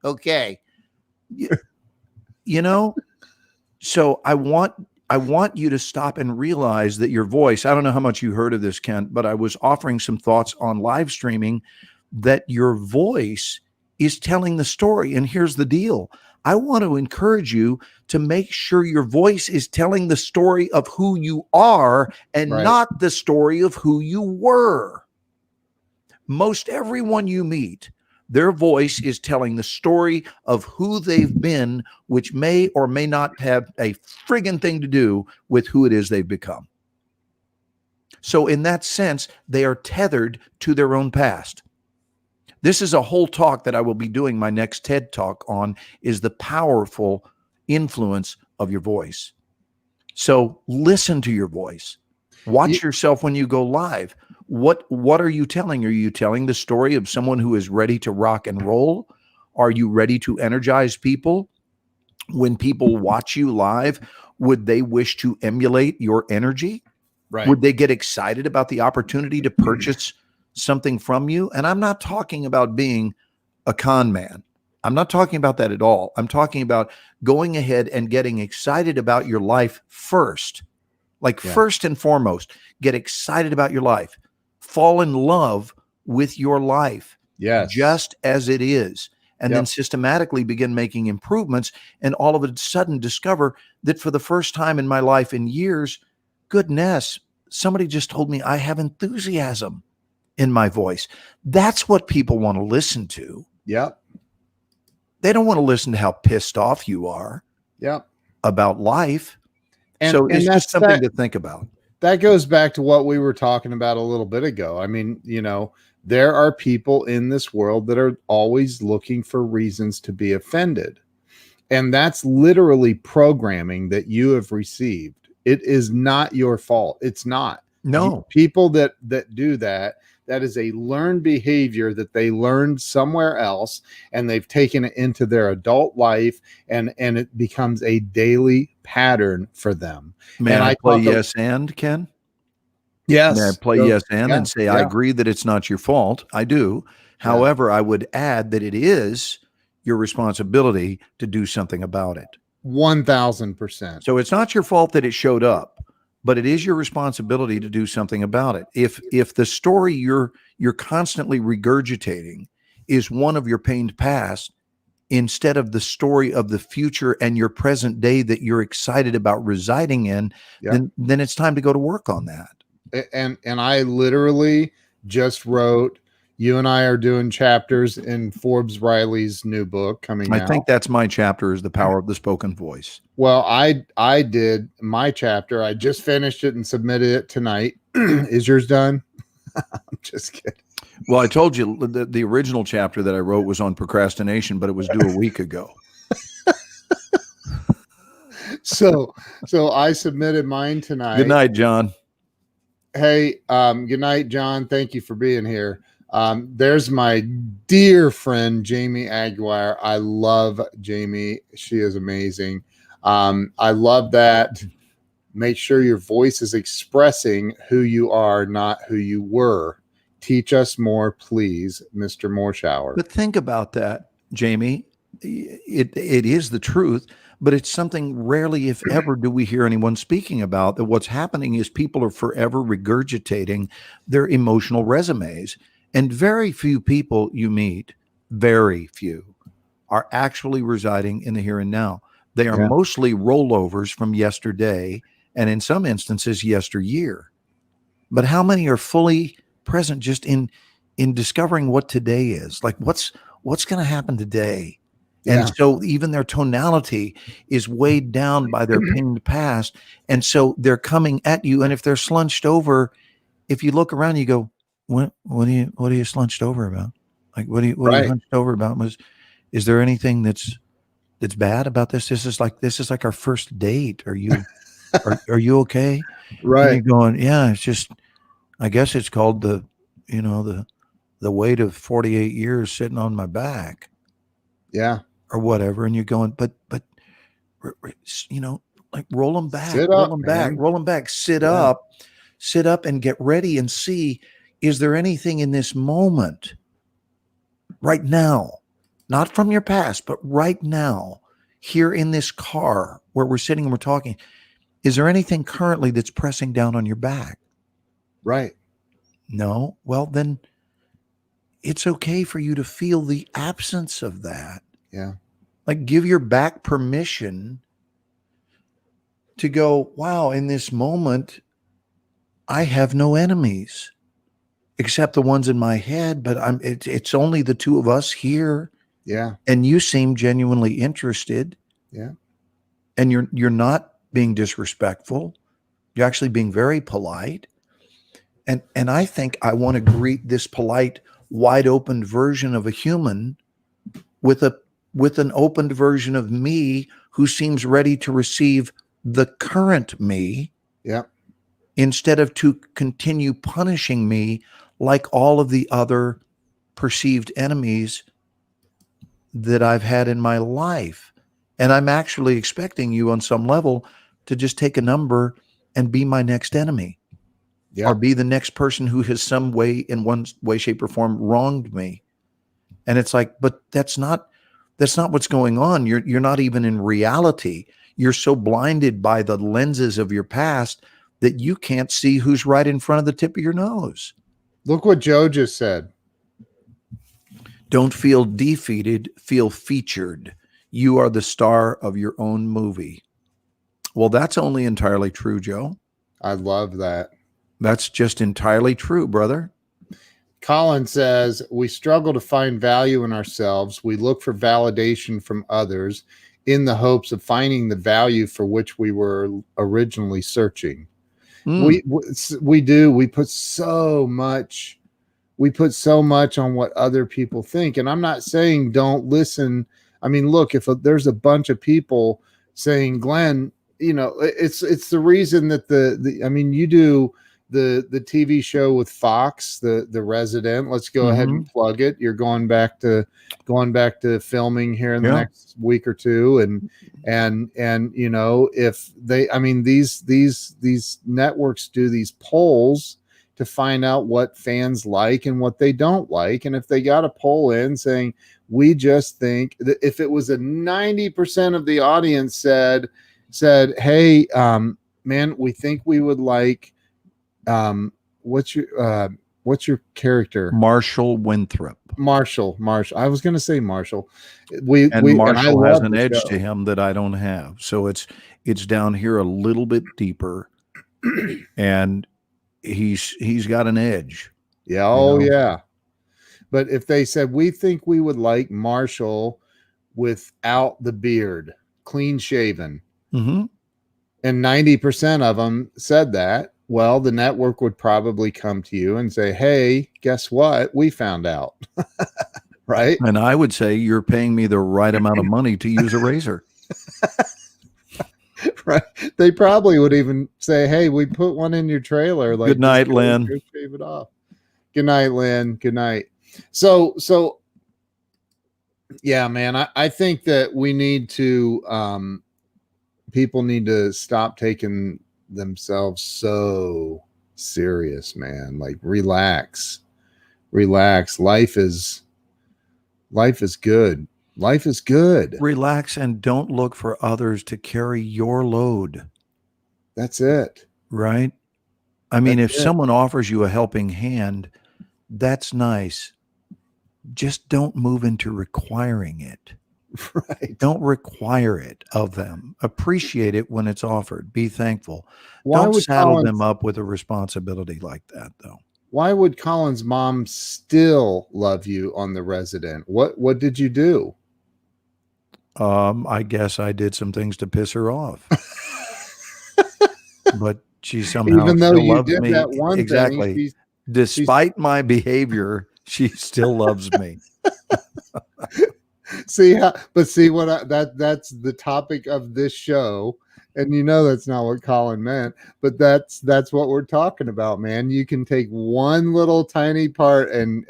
Okay. You know, so I want you to stop and realize that your voice, I don't know how much you heard of this, Kent, but I was offering some thoughts on live streaming that your voice is telling the story. And here's the deal. I want to encourage you to make sure your voice is telling the story of who you are and not the story of who you were. Most everyone you meet, their voice is telling the story of who they've been, which may or may not have a friggin' thing to do with who it is they've become. So in that sense, they are tethered to their own past. This is a whole talk that I will be doing. My next TED talk on is the powerful influence of your voice. So listen to your voice. Watch yourself when you go live. What are you telling? Are you telling the story of someone who is ready to rock and roll? Are you ready to energize people? When people watch you live, would they wish to emulate your energy?
Right.
Would they get excited about the opportunity to purchase something from you? And I'm not talking about being a con man. I'm not talking about that at all. I'm talking about going ahead and getting excited about your life first. First and foremost, get excited about your life. Fall in love with your life.
Yes.
Just as it is. And then systematically begin making improvements, and all of a sudden discover that for the first time in my life in years, goodness, somebody just told me I have enthusiasm in my voice. That's what people want to listen to.
Yep.
They don't want to listen to how pissed off you are about life. So it's just something to think about.
That goes back to what we were talking about a little bit ago. I mean, there are people in this world that are always looking for reasons to be offended. And that's literally programming that you have received. It is not your fault. It's not.
No.
People that do that is a learned behavior that they learned somewhere else, and they've taken it into their adult life, and it becomes a daily pattern for them.
May I play yes and, Ken?
Yes.
May I play yes and say, I agree that it's not your fault. I do. However, I would add that it is your responsibility to do something about it.
1000%.
So it's not your fault that it showed up, but it is your responsibility to do something about it. If the story you're constantly regurgitating is one of your pained past, instead of the story of the future and your present day that you're excited about residing in, then it's time to go to work on that.
And I literally just wrote, you and I are doing chapters in Forbes Riley's new book coming out.
I think that's my chapter, is The Power of the Spoken Voice.
Well, I did my chapter. I just finished it and submitted it tonight. Is yours done? I'm just kidding.
Well, I told you the original chapter that I wrote was on procrastination, but it was due a week ago.
So I submitted mine tonight.
Good night, John.
Hey, good night, John. Thank you for being here. There's my dear friend, Jamie Aguirre. I love Jamie. She is amazing. I love that. Make sure your voice is expressing who you are, not who you were. Teach us more, please, Mr. Morshower.
But think about that, Jamie. It is the truth, but it's something rarely, if ever, do we hear anyone speaking about. That what's happening is people are forever regurgitating their emotional resumes. And very few people you meet, very few, are actually residing in the here and now. They are mostly rollovers from yesterday, and in some instances yesteryear. But how many are fully present just in discovering what today is? Like what's going to happen today?
Yeah.
And so even their tonality is weighed down by their pinged past. And so they're coming at you. And if they're slunched over, if you look around, you go, what are you slunched over about? Like, what are you
Right.
hunched over about? Is there anything that's bad about this? This is like our first date. Are you okay?
Right.
And you're going, yeah, it's just, I guess it's called the weight of 48 years sitting on my back.
Yeah.
Or whatever. And you're going, but like roll them back,
Sit
roll
up,
them
man.
back, roll them back, sit
Yeah.
up and get ready and see, is there anything in this moment right now, not from your past, but right now, here in this car where we're sitting and we're talking, is there anything currently that's pressing down on your back?
Right.
No. Well, then it's okay for you to feel the absence of that.
Yeah.
Like give your back permission to go, wow, in this moment, I have no enemies except the ones in my head, but it's only the two of us here.
Yeah.
And you seem genuinely interested.
Yeah.
And you're not being disrespectful. You're actually being very polite. And I think I want to greet this polite, wide open version of a human with an opened version of me who seems ready to receive the current me.
Yeah.
Instead of to continue punishing me like all of the other perceived enemies that I've had in my life. And I'm actually expecting you on some level to just take a number and be my next enemy.
Yeah.
Or be the next person who has some way, in one way, shape, or form, wronged me. And it's like, but that's not what's going on. You're not even in reality. You're so blinded by the lenses of your past that you can't see who's right in front of the tip of your nose.
Look what Joe just said.
Don't feel defeated, feel featured. You are the star of your own movie. Well, that's only entirely true, Joe.
I love that.
That's just entirely true, brother.
Colin says, we struggle to find value in ourselves. We look for validation from others in the hopes of finding the value for which we were originally searching. We do. We put so much on what other people think. And I'm not saying don't listen. I mean, look, if there's a bunch of people saying, Glenn, it's the reason that I mean, you do the TV show with Fox, the Resident. Let's go ahead and plug it. You're going back to filming here in the next week or two, and if they, I mean, these networks do these polls to find out what fans like and what they don't like, and if they got a poll in saying, we just think that if it was a 90% of the audience said, hey, man, we think we would like, what's your character?
Marshall Winthrop.
Marshall. I was going to say Marshall.
Marshall has an edge to him that I don't have. So it's down here a little bit deeper, and he's got an edge.
Yeah. Oh, yeah. But if they said, we think we would like Marshall without the beard, clean shaven, and 90% of them said that, well, the network would probably come to you and say, hey, guess what? We found out. Right.
And I would say, you're paying me the right amount of money to use a razor.
Right. They probably would even say, hey, we put one in your trailer. Like,
good night, Lynn.
Shave it off. Good night, Lynn. Good night. So yeah, man, I think that we need to, people need to stop taking themselves so serious, man. Like, relax. Life is good. Life is good.
Relax and don't look for others to carry your load.
That's it.
Right? I mean, if someone offers you a helping hand, that's nice. Just don't move into requiring it.
Right.
Don't require it of them. Appreciate it when it's offered. Be thankful.
Why
Don't
would
saddle
Collins,
them up with a responsibility like that, though.
why would Colin's mom still love you on The Resident? What did you do?
I guess I did some things to piss her off, but she somehow
Even though
still
you
loves
did
me.
that one
Exactly.
thing,
Despite my behavior, she still loves me.
see how, but see what that's the topic of this show, and you know that's not what Colin meant, but that's what we're talking about, man. You can take one little tiny part and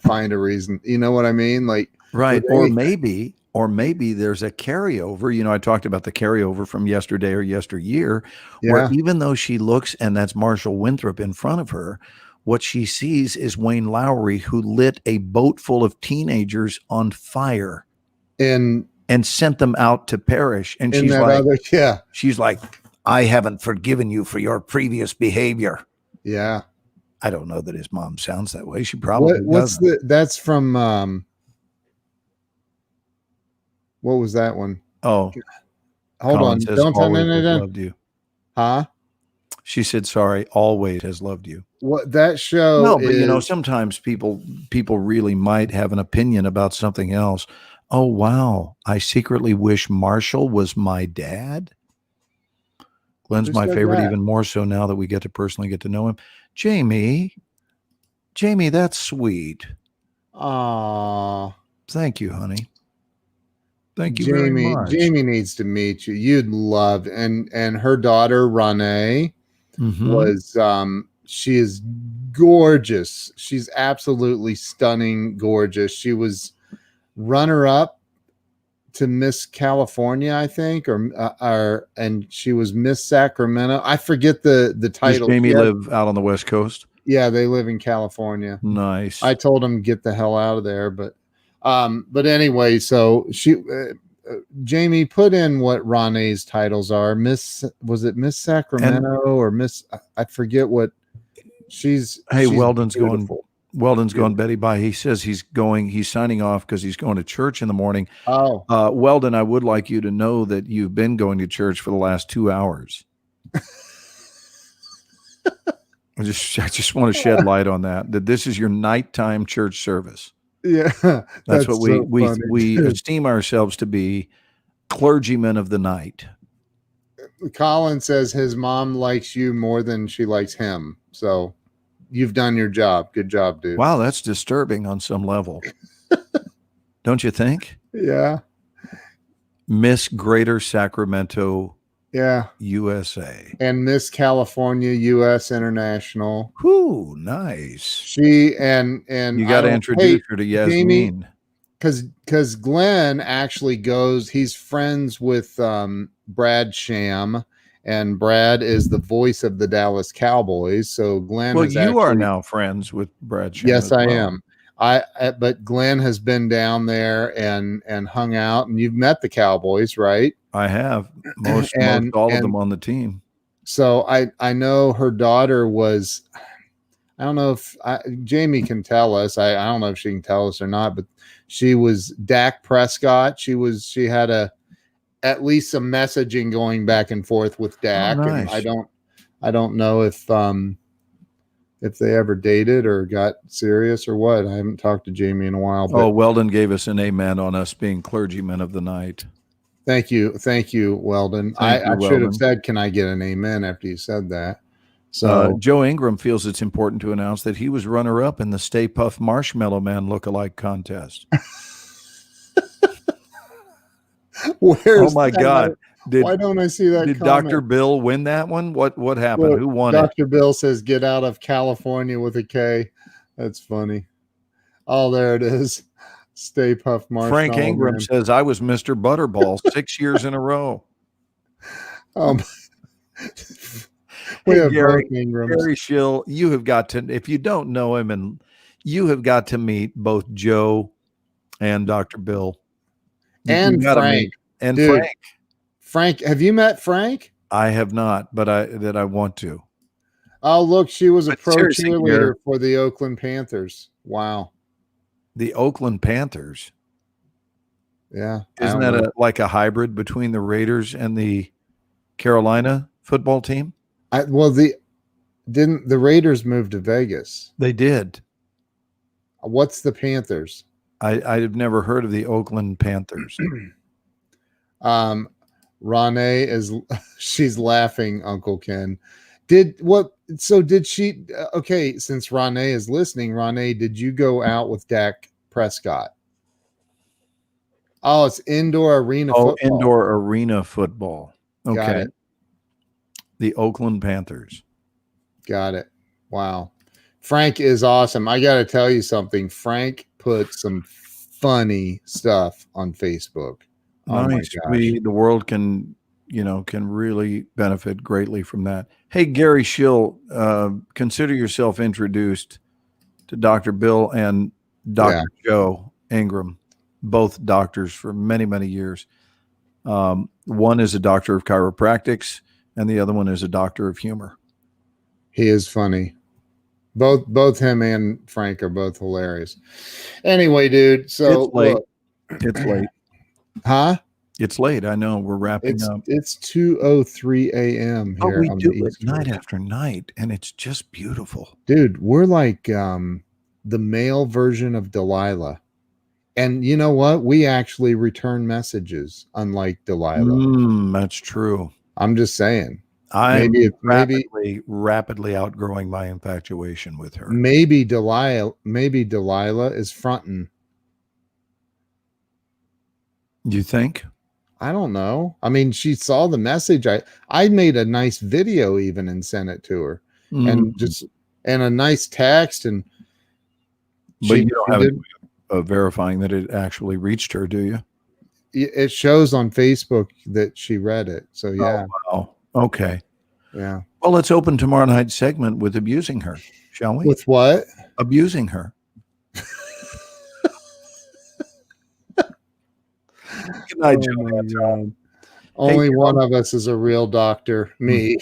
find a reason. You know what I mean? Like,
Right.
with
Or
anything.
maybe there's a carryover. You know, I talked about the carryover from yesterday or yesteryear, where
Yeah.
even though she looks and that's Marshall Winthrop in front of her, what she sees is Wayne Lowry, who lit a boat full of teenagers on fire
And
and sent them out to perish. And
in
she's
that
like,
other, yeah,
I haven't forgiven you for your previous behavior.
yeah.
I don't know that his mom sounds that way. She probably
What's
doesn't.
that's from what was that one?
Oh,
Hold
Colin
on.
says,
Don't tell
always
me
has
that.
loved you.
Huh?
She said, sorry, always has loved you.
What that show
Well, but
is,
you know, sometimes people really might have an opinion about something else. Oh, wow. I secretly wish Marshall was my dad. Glenn's
Who
my
said
favorite,
that?
even more so now that we get to personally get to know him. Jamie, that's sweet.
Aw,
Thank you, honey. Thank you very
Jamie.
much.
Jamie needs to meet you. You'd love, and her daughter Renee
Mhm.
was she is gorgeous. She's absolutely stunning, gorgeous. She was runner up to Miss California, I think, or and she was Miss Sacramento. I forget the
Does
title.
Jamie
Yeah,
live out on the West Coast?
yeah, they live in California.
Nice.
I told him get the hell out of there, but anyway, so she Jamie put in what Renee's titles are. Was it Miss Sacramento or Miss? I forget what she's.
Hey,
she's
Weldon's
beautiful.
going Betty by. He says he's signing off because he's going to church in the morning.
Oh,
Weldon, I would like you to know that you've been going to church for the last 2 hours. I just want to shed light on that this is your nighttime church service.
yeah,
That's what
so
we
funny.
esteem ourselves to be, clergymen of the night.
Colin says his mom likes you more than she likes him. So you've done your job. Good job, dude.
Wow, that's disturbing on some level. Don't you think?
Yeah.
Miss Greater Sacramento,
Yeah.
USA.
And Miss California, US International.
Whoo, nice.
She and
You got to introduce her to Yasmin.
Because Glenn actually goes, he's friends with Brad Sham, and Brad is the voice of the Dallas Cowboys. So Glenn,
Well, you are now friends with Brad Sham.
Yes, I
well.
am. But Glenn has been down there and hung out, and you've met the Cowboys, right?
I have most all of them on the team.
So I know her daughter was. I don't know if Jamie can tell us. I don't know if she can tell us or not, but she was Dak Prescott. She had at least some messaging going back and forth with Dak.
Oh, nice.
And I don't know if they ever dated or got serious or what. I haven't talked to Jamie in a while. But
Weldon gave us an amen on us being clergymen of the night.
Thank you, Weldon. I should have said, "Can I get an amen?" after you said that. So
Joe Ingram feels it's important to announce that he was runner-up in the Stay Puft Marshmallow Man lookalike contest.
Where's
oh my God!
Why don't I see that?
Did
comment?
Dr. Bill win that one? What happened?
Look,
Who won
Dr. Bill says, "Get out of California" with a K. That's funny. Oh, there it is. Stay Puft Marshmallow.
Frank Ingram says, "I was Mr. Butterball 6 years in a row."
We
Hey,
have
Gary,
both Ingrams.
Gary Schill, you have got to, if you don't know him, and you have got to meet both Joe and Dr. Bill.
And Frank.
And
Dude,
Frank.
Frank, have you met Frank?
I have not, but I want to.
Oh, look, she was a pro
seriously,
cheerleader
Gary.
for the Oakland Panthers. Wow.
The Oakland Panthers.
Yeah. I
Isn't
don't
that
know.
like a hybrid between the Raiders and the Carolina football team?
Well, didn't the Raiders move to Vegas?
They did.
What's the Panthers?
I've never heard of the Oakland Panthers.
Rane is she's laughing, Uncle Ken. Did she okay, since Rane is listening, Rane, did you go out with Dak Prescott? Oh, it's indoor arena football.
Indoor arena football.
Got
Okay.
it.
The Oakland Panthers.
Got it. Wow. Frank is awesome. I got to tell you something. Frank put some funny stuff on Facebook. Oh my
Nice.
gosh.
The world can really benefit greatly from that. Hey, Gary Schill, consider yourself introduced to Dr. Bill and Dr. Joe Ingram, both doctors for many, many years. One is a doctor of chiropractics, and the other one is a doctor of humor.
He is funny. Both him and Frank are both hilarious. Anyway, dude, so
It's late.
look.
It's late.
Huh?
It's late. I know. We're wrapping up.
It's 2:03 a.m.
But
here
we
on
do
the
it
East
night
Coast.
after night, and it's just beautiful.
Dude, we're like the male version of Delilah. And you know what? We actually return messages, unlike Delilah.
That's true.
I'm just saying.
I'm
Maybe
rapidly outgrowing my infatuation with her.
maybe Delilah is fronting.
You think?
I don't know. I mean, she saw the message. I made a nice video even and sent it to her, and a nice text. And
but you don't have a way of verifying that it actually reached her, do you?
It shows on Facebook that she read it. So yeah.
Oh, wow. Okay.
Yeah.
Well, let's open tomorrow night's segment with abusing her, shall we?
With what?
Abusing her. Good night, Joe.
Only one of us is a real doctor. Me.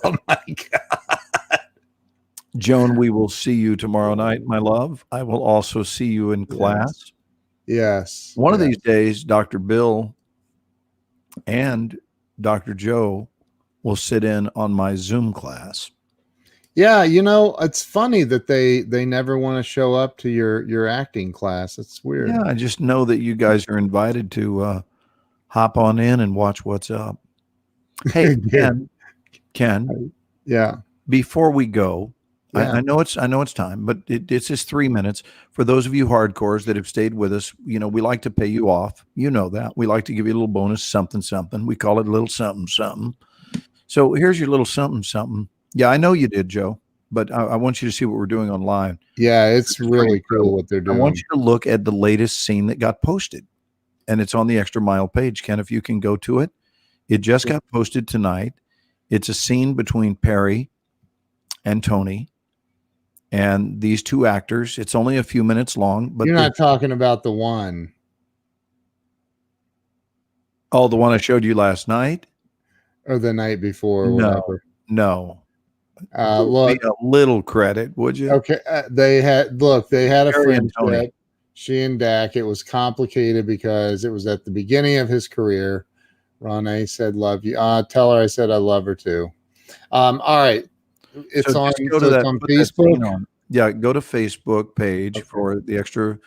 Oh my God. Joan, we will see you tomorrow night, my love. I will also see you in class.
Yes.
One of these days, Dr. Bill and Dr. Joe will sit in on my Zoom class.
Yeah, it's funny that they never want to show up to your acting class. It's weird.
Yeah, I just know that you guys are invited to hop on in and watch what's up. Hey, Ken.
Yeah.
Before we go,
yeah.
I know it's time, but it's just 3 minutes. For those of you hardcores that have stayed with us, we like to pay you off. You know that. We like to give you a little bonus, something, something. We call it a little something, something. So here's your little something, something. Yeah, I know you did, Joe, but I want you to see what we're doing online.
Yeah, it's really cool what they're doing.
I want you to look at the latest scene that got posted, and it's on the Extra Mile page. Ken, if you can go to it. It just got posted tonight. It's a scene between Perry and Tony and these two actors. It's only a few minutes long. But
you're not talking about the one.
Oh, the one I showed you last night?
Or the night before or whatever.
No.
Look,
a little credit, would you?
Okay, they had a friendship. She and Dak. It was complicated because it was at the beginning of his career. Rane said, "Love you." Tell her I said I love her too. All right, it's on Facebook.
Yeah, go to Facebook page for the Extra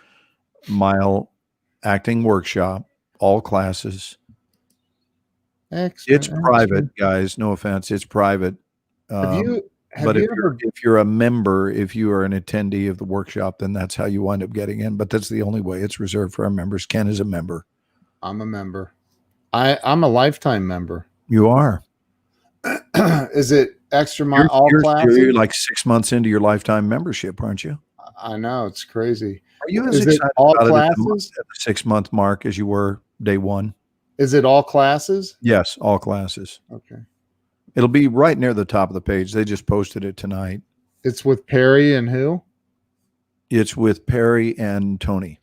Mile Acting Workshop, all classes. It's private, guys. No offense, it's private. If you're a member, if you are an attendee of the workshop, then that's how you wind up getting in. But that's the only way. It's reserved for our members. Ken is a member.
I'm a member. I'm a lifetime member.
You are.
Is it Extra Mile all classes?
You're like 6 months into your lifetime membership, aren't you?
I know, it's crazy.
Are you as excited all about classes at the 6 month mark as you were day one?
Is it all classes?
Yes, all classes.
Okay.
It'll be right near the top of the page. They just posted it tonight.
It's with Perry and who?
It's with Perry and Tony.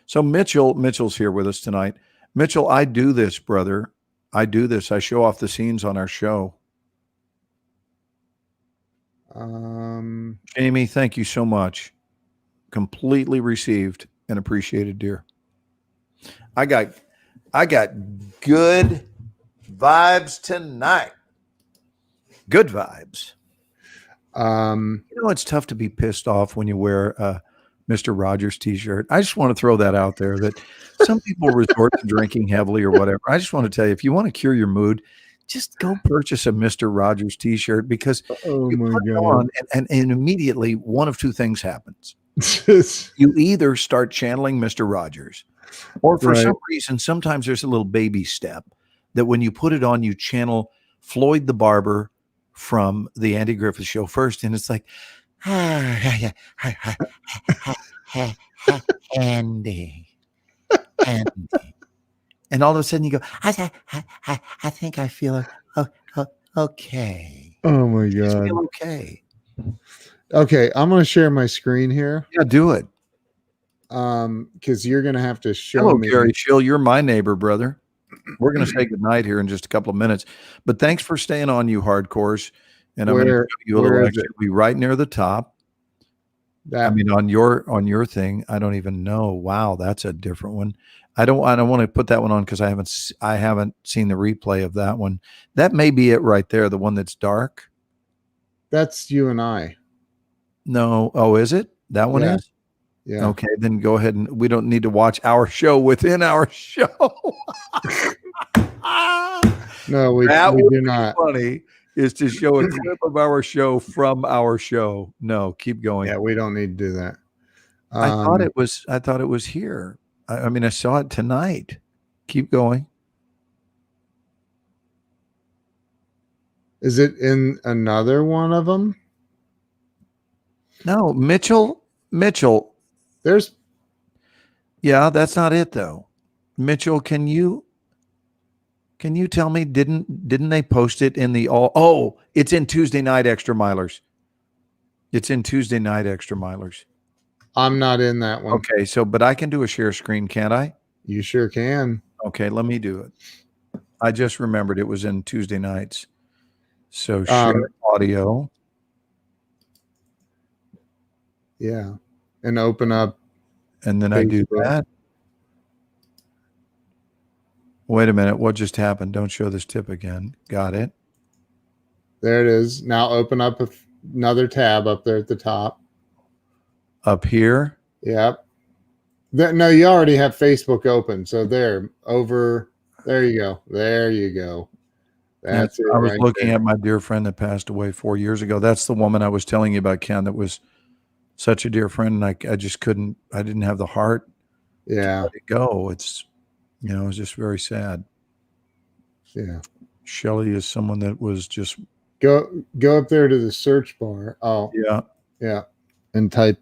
So Mitchell's here with us tonight. Mitchell, I do this, brother. I do this. I show off the scenes on our show. Jamie, thank you so much. Completely received and appreciated, dear. I got good vibes tonight. Good vibes. You know, it's tough to be pissed off when you wear a Mr. Rogers t-shirt. I just want to throw that out there that some people resort to drinking heavily or whatever. I just want to tell you, if you want to cure your mood, just go purchase a Mr. Rogers t-shirt, because
Oh
you
my
put it
God.
on and immediately one of two things happens. You either start channeling Mr. Rogers, or for
Right.
some reason, sometimes there's a little baby step that when you put it on, you channel Floyd the Barber from the Andy Griffith Show first. And it's like, Andy. And all of a sudden you go, I think I feel okay.
Oh my
Just
God.
feel okay.
Okay, I'm going to share my screen here.
Yeah, do it.
Because you're going to have to show
Hello,
me.
Gary Schill. You're my neighbor, brother. We're going to say goodnight here in just a couple of minutes. But thanks for staying on, you hardcores. And I'm going to show you a little extra. It'll be right near the top.
That,
I mean, on your thing, I don't even know. Wow, that's a different one. I don't want to put that one on because I haven't seen the replay of that one. That may be it right there, the one that's dark.
that's you and I.
No, oh, is it? That one
Yeah.
is?
Yeah.
Okay, then go ahead, and we don't need to watch our show within our show.
No, we
That
do
would be
not.
funny is to show a clip of our show from our show. No, keep going.
Yeah, we don't need to do that.
I thought it was here. I mean, I saw it tonight. Keep going.
Is it in another one of them?
No, Mitchell.
There's
Yeah, that's not it though. Mitchell, can you tell me, didn't they post it in the oh, it's in Tuesday Night Extra Milers. It's in Tuesday Night Extra Milers.
I'm not in that one.
Okay, but I can do a share screen, can't I?
You sure can.
Okay, let me do it. I just remembered it was in Tuesday nights. So share audio.
Yeah. And open up.
And then I do
Facebook.
that. Wait a minute. What just happened? Don't show this tip again. Got it.
There it is. Now open up another tab up there at the top.
Up here.
Yep. No, you already have Facebook open. So there you go. There you go. That's it.
I was
right
looking
there.
at my dear friend that passed away 4 years ago. That's the woman I was telling you about, Ken, that was such a dear friend. And I just couldn't, I didn't have the heart
Yeah.
to let it go. It's, it was just very sad.
Yeah.
Shelley is someone that was just
Go up there to the search bar. Oh, yeah. And type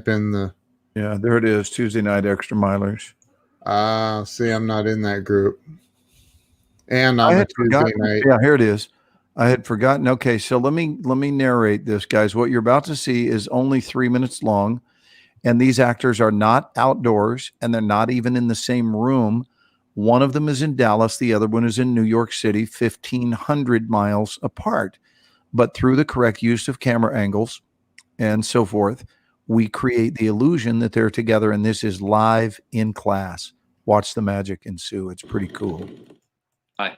in the
there it is. Tuesday Night Extra Milers.
see, I'm not in that group. And on a Tuesday night.
Yeah, here it is. I had forgotten. Okay, so let me narrate this, guys. What you're about to see is only 3 minutes long, and these actors are not outdoors, and they're not even in the same room. One of them is in Dallas, the other one is in New York City, 1,500 miles apart. But through the correct use of camera angles and so forth, we create the illusion that they're together, and this is live in class. Watch the magic ensue. It's pretty cool.
Hi.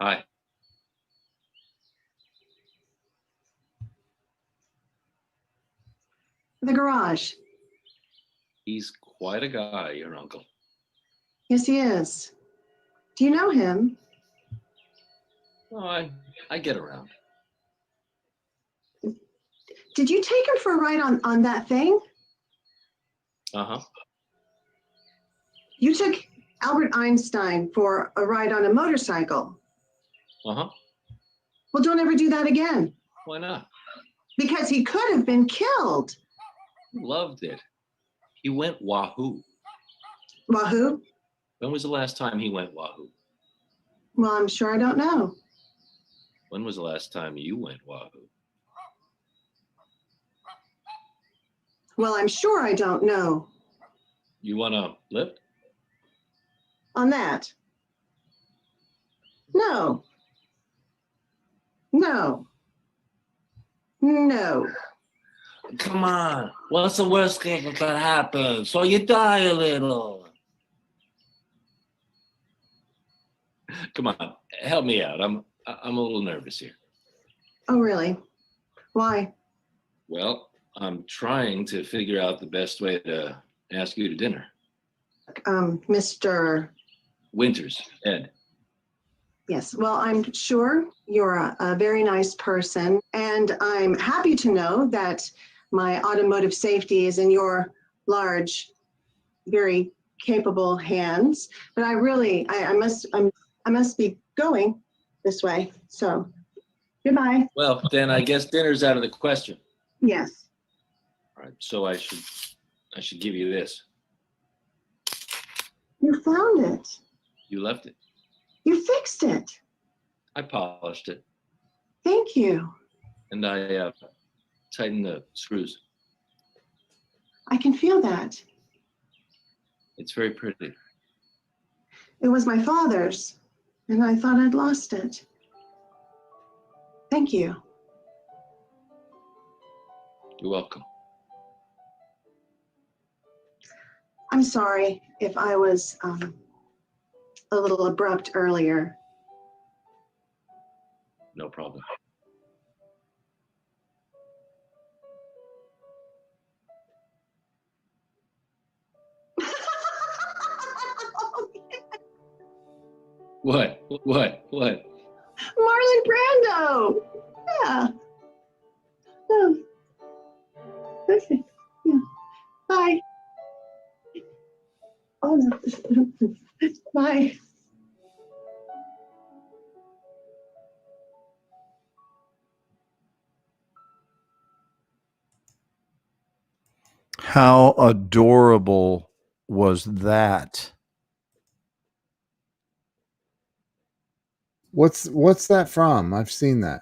Hi.
The garage.
He's quite a guy, your uncle.
Yes, he is. Do you know him?
Oh, I get around.
Did you take him for a ride on that thing?
Uh-huh.
You took Albert Einstein for a ride on a motorcycle.
Uh-huh.
Well, don't ever do that again.
Why not?
Because he could have been killed.
Loved it. He went wahoo.
Wahoo?
When was the last time he went wahoo?
Well, I'm sure I don't know.
When was the last time you went wahoo?
Well, I'm sure I don't know
You want to lift?
on that. No. No. No.
Come on. What's the worst case that happens? So you die a little. Come on, help me out. I'm a little nervous here.
Oh, really? Why?
Well, I'm trying to figure out the best way to ask you to dinner.
Mr.
Winters, Ed.
Yes, well, I'm sure you're a very nice person, and I'm happy to know that my automotive safety is in your large, very capable hands. But I must be going this way. So, goodbye.
Well, then I guess dinner's out of the question.
Yes.
All right, so I should give you this.
You found it.
You left it.
You fixed it.
I polished it,
Thank you.
and I tightened the screws.
I can feel that.
It's very pretty.
It was my father's, and I thought I'd lost it. Thank you.
You're welcome.
I'm sorry if I was a little abrupt earlier.
No problem. What?
Marlon Brando. Yeah. Oh. Perfect. Yeah. Bye. Oh, no. Bye.
How adorable was that?
What's that from? I've seen that.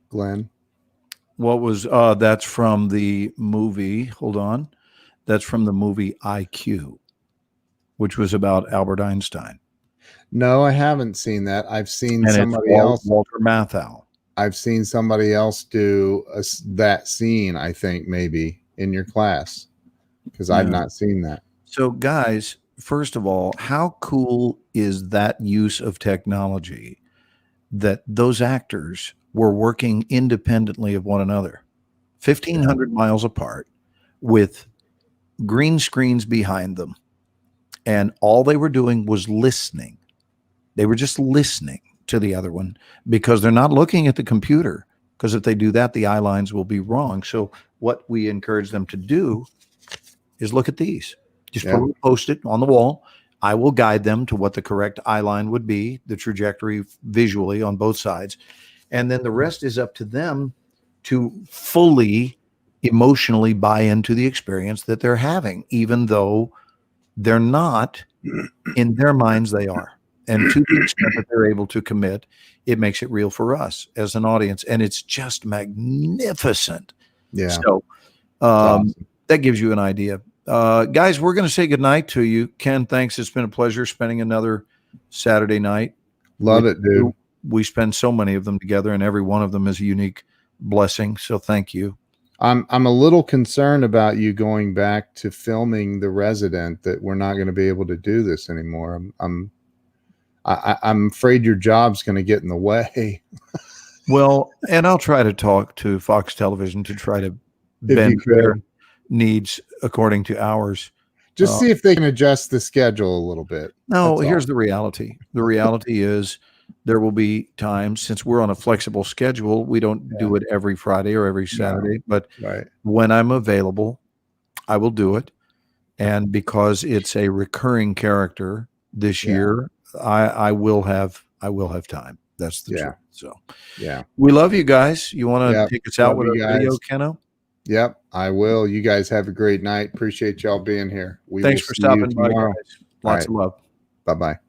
Glenn.
What was that's from the movie, hold on. That's from the movie IQ, which was about Albert Einstein.
No, I haven't seen that. I've seen
And
somebody
it's
else.
Walter Matthau.
I've seen somebody else do that scene, I think, maybe in your class, because I've
Yeah.
not seen that.
So, guys, first of all, how cool is that use of technology that those actors were working independently of one another, 1,500 miles apart with green screens behind them. And all they were doing was listening. They were just listening to the other one because they're not looking at the computer, because if they do that, the eye lines will be wrong. So what we encourage them to do is look at these. Just put a Post-it on the wall. I will guide them to what the correct eye line would be, the trajectory visually on both sides. And then the rest is up to them to fully emotionally buy into the experience that they're having, even though they're not. In their minds, they are. And to the extent that they're able to commit, it makes it real for us as an audience. And it's just magnificent.
Yeah.
So
Awesome.
that gives you an idea. Guys, we're going to say goodnight to you. Ken, thanks. It's been a pleasure spending another Saturday night.
Love it, dude.
We spend so many of them together, and every one of them is a unique blessing. So thank you.
I'm a little concerned about you going back to filming The Resident, that we're not going to be able to do this anymore. I'm afraid your job's going to get in the way.
Well, and I'll try to talk to Fox Television to try to bend their needs according to ours.
Just see if they can adjust the schedule a little bit.
No,
That's
here's
all.
the reality. The reality is there will be times, since we're on a flexible schedule, we don't do it every Friday or every Saturday, but
Right.
when I'm available, I will do it. And because it's a recurring character this year, I will have time. That's the truth. So
Yeah.
we love you guys. You want to
Yep.
take us out
Love
with
you
a video,
guys.
Keno?
Yep, I will. You guys have a great night. Appreciate y'all being here.
Thanks for stopping by,
tomorrow.
guys. Lots of love.
Bye-bye.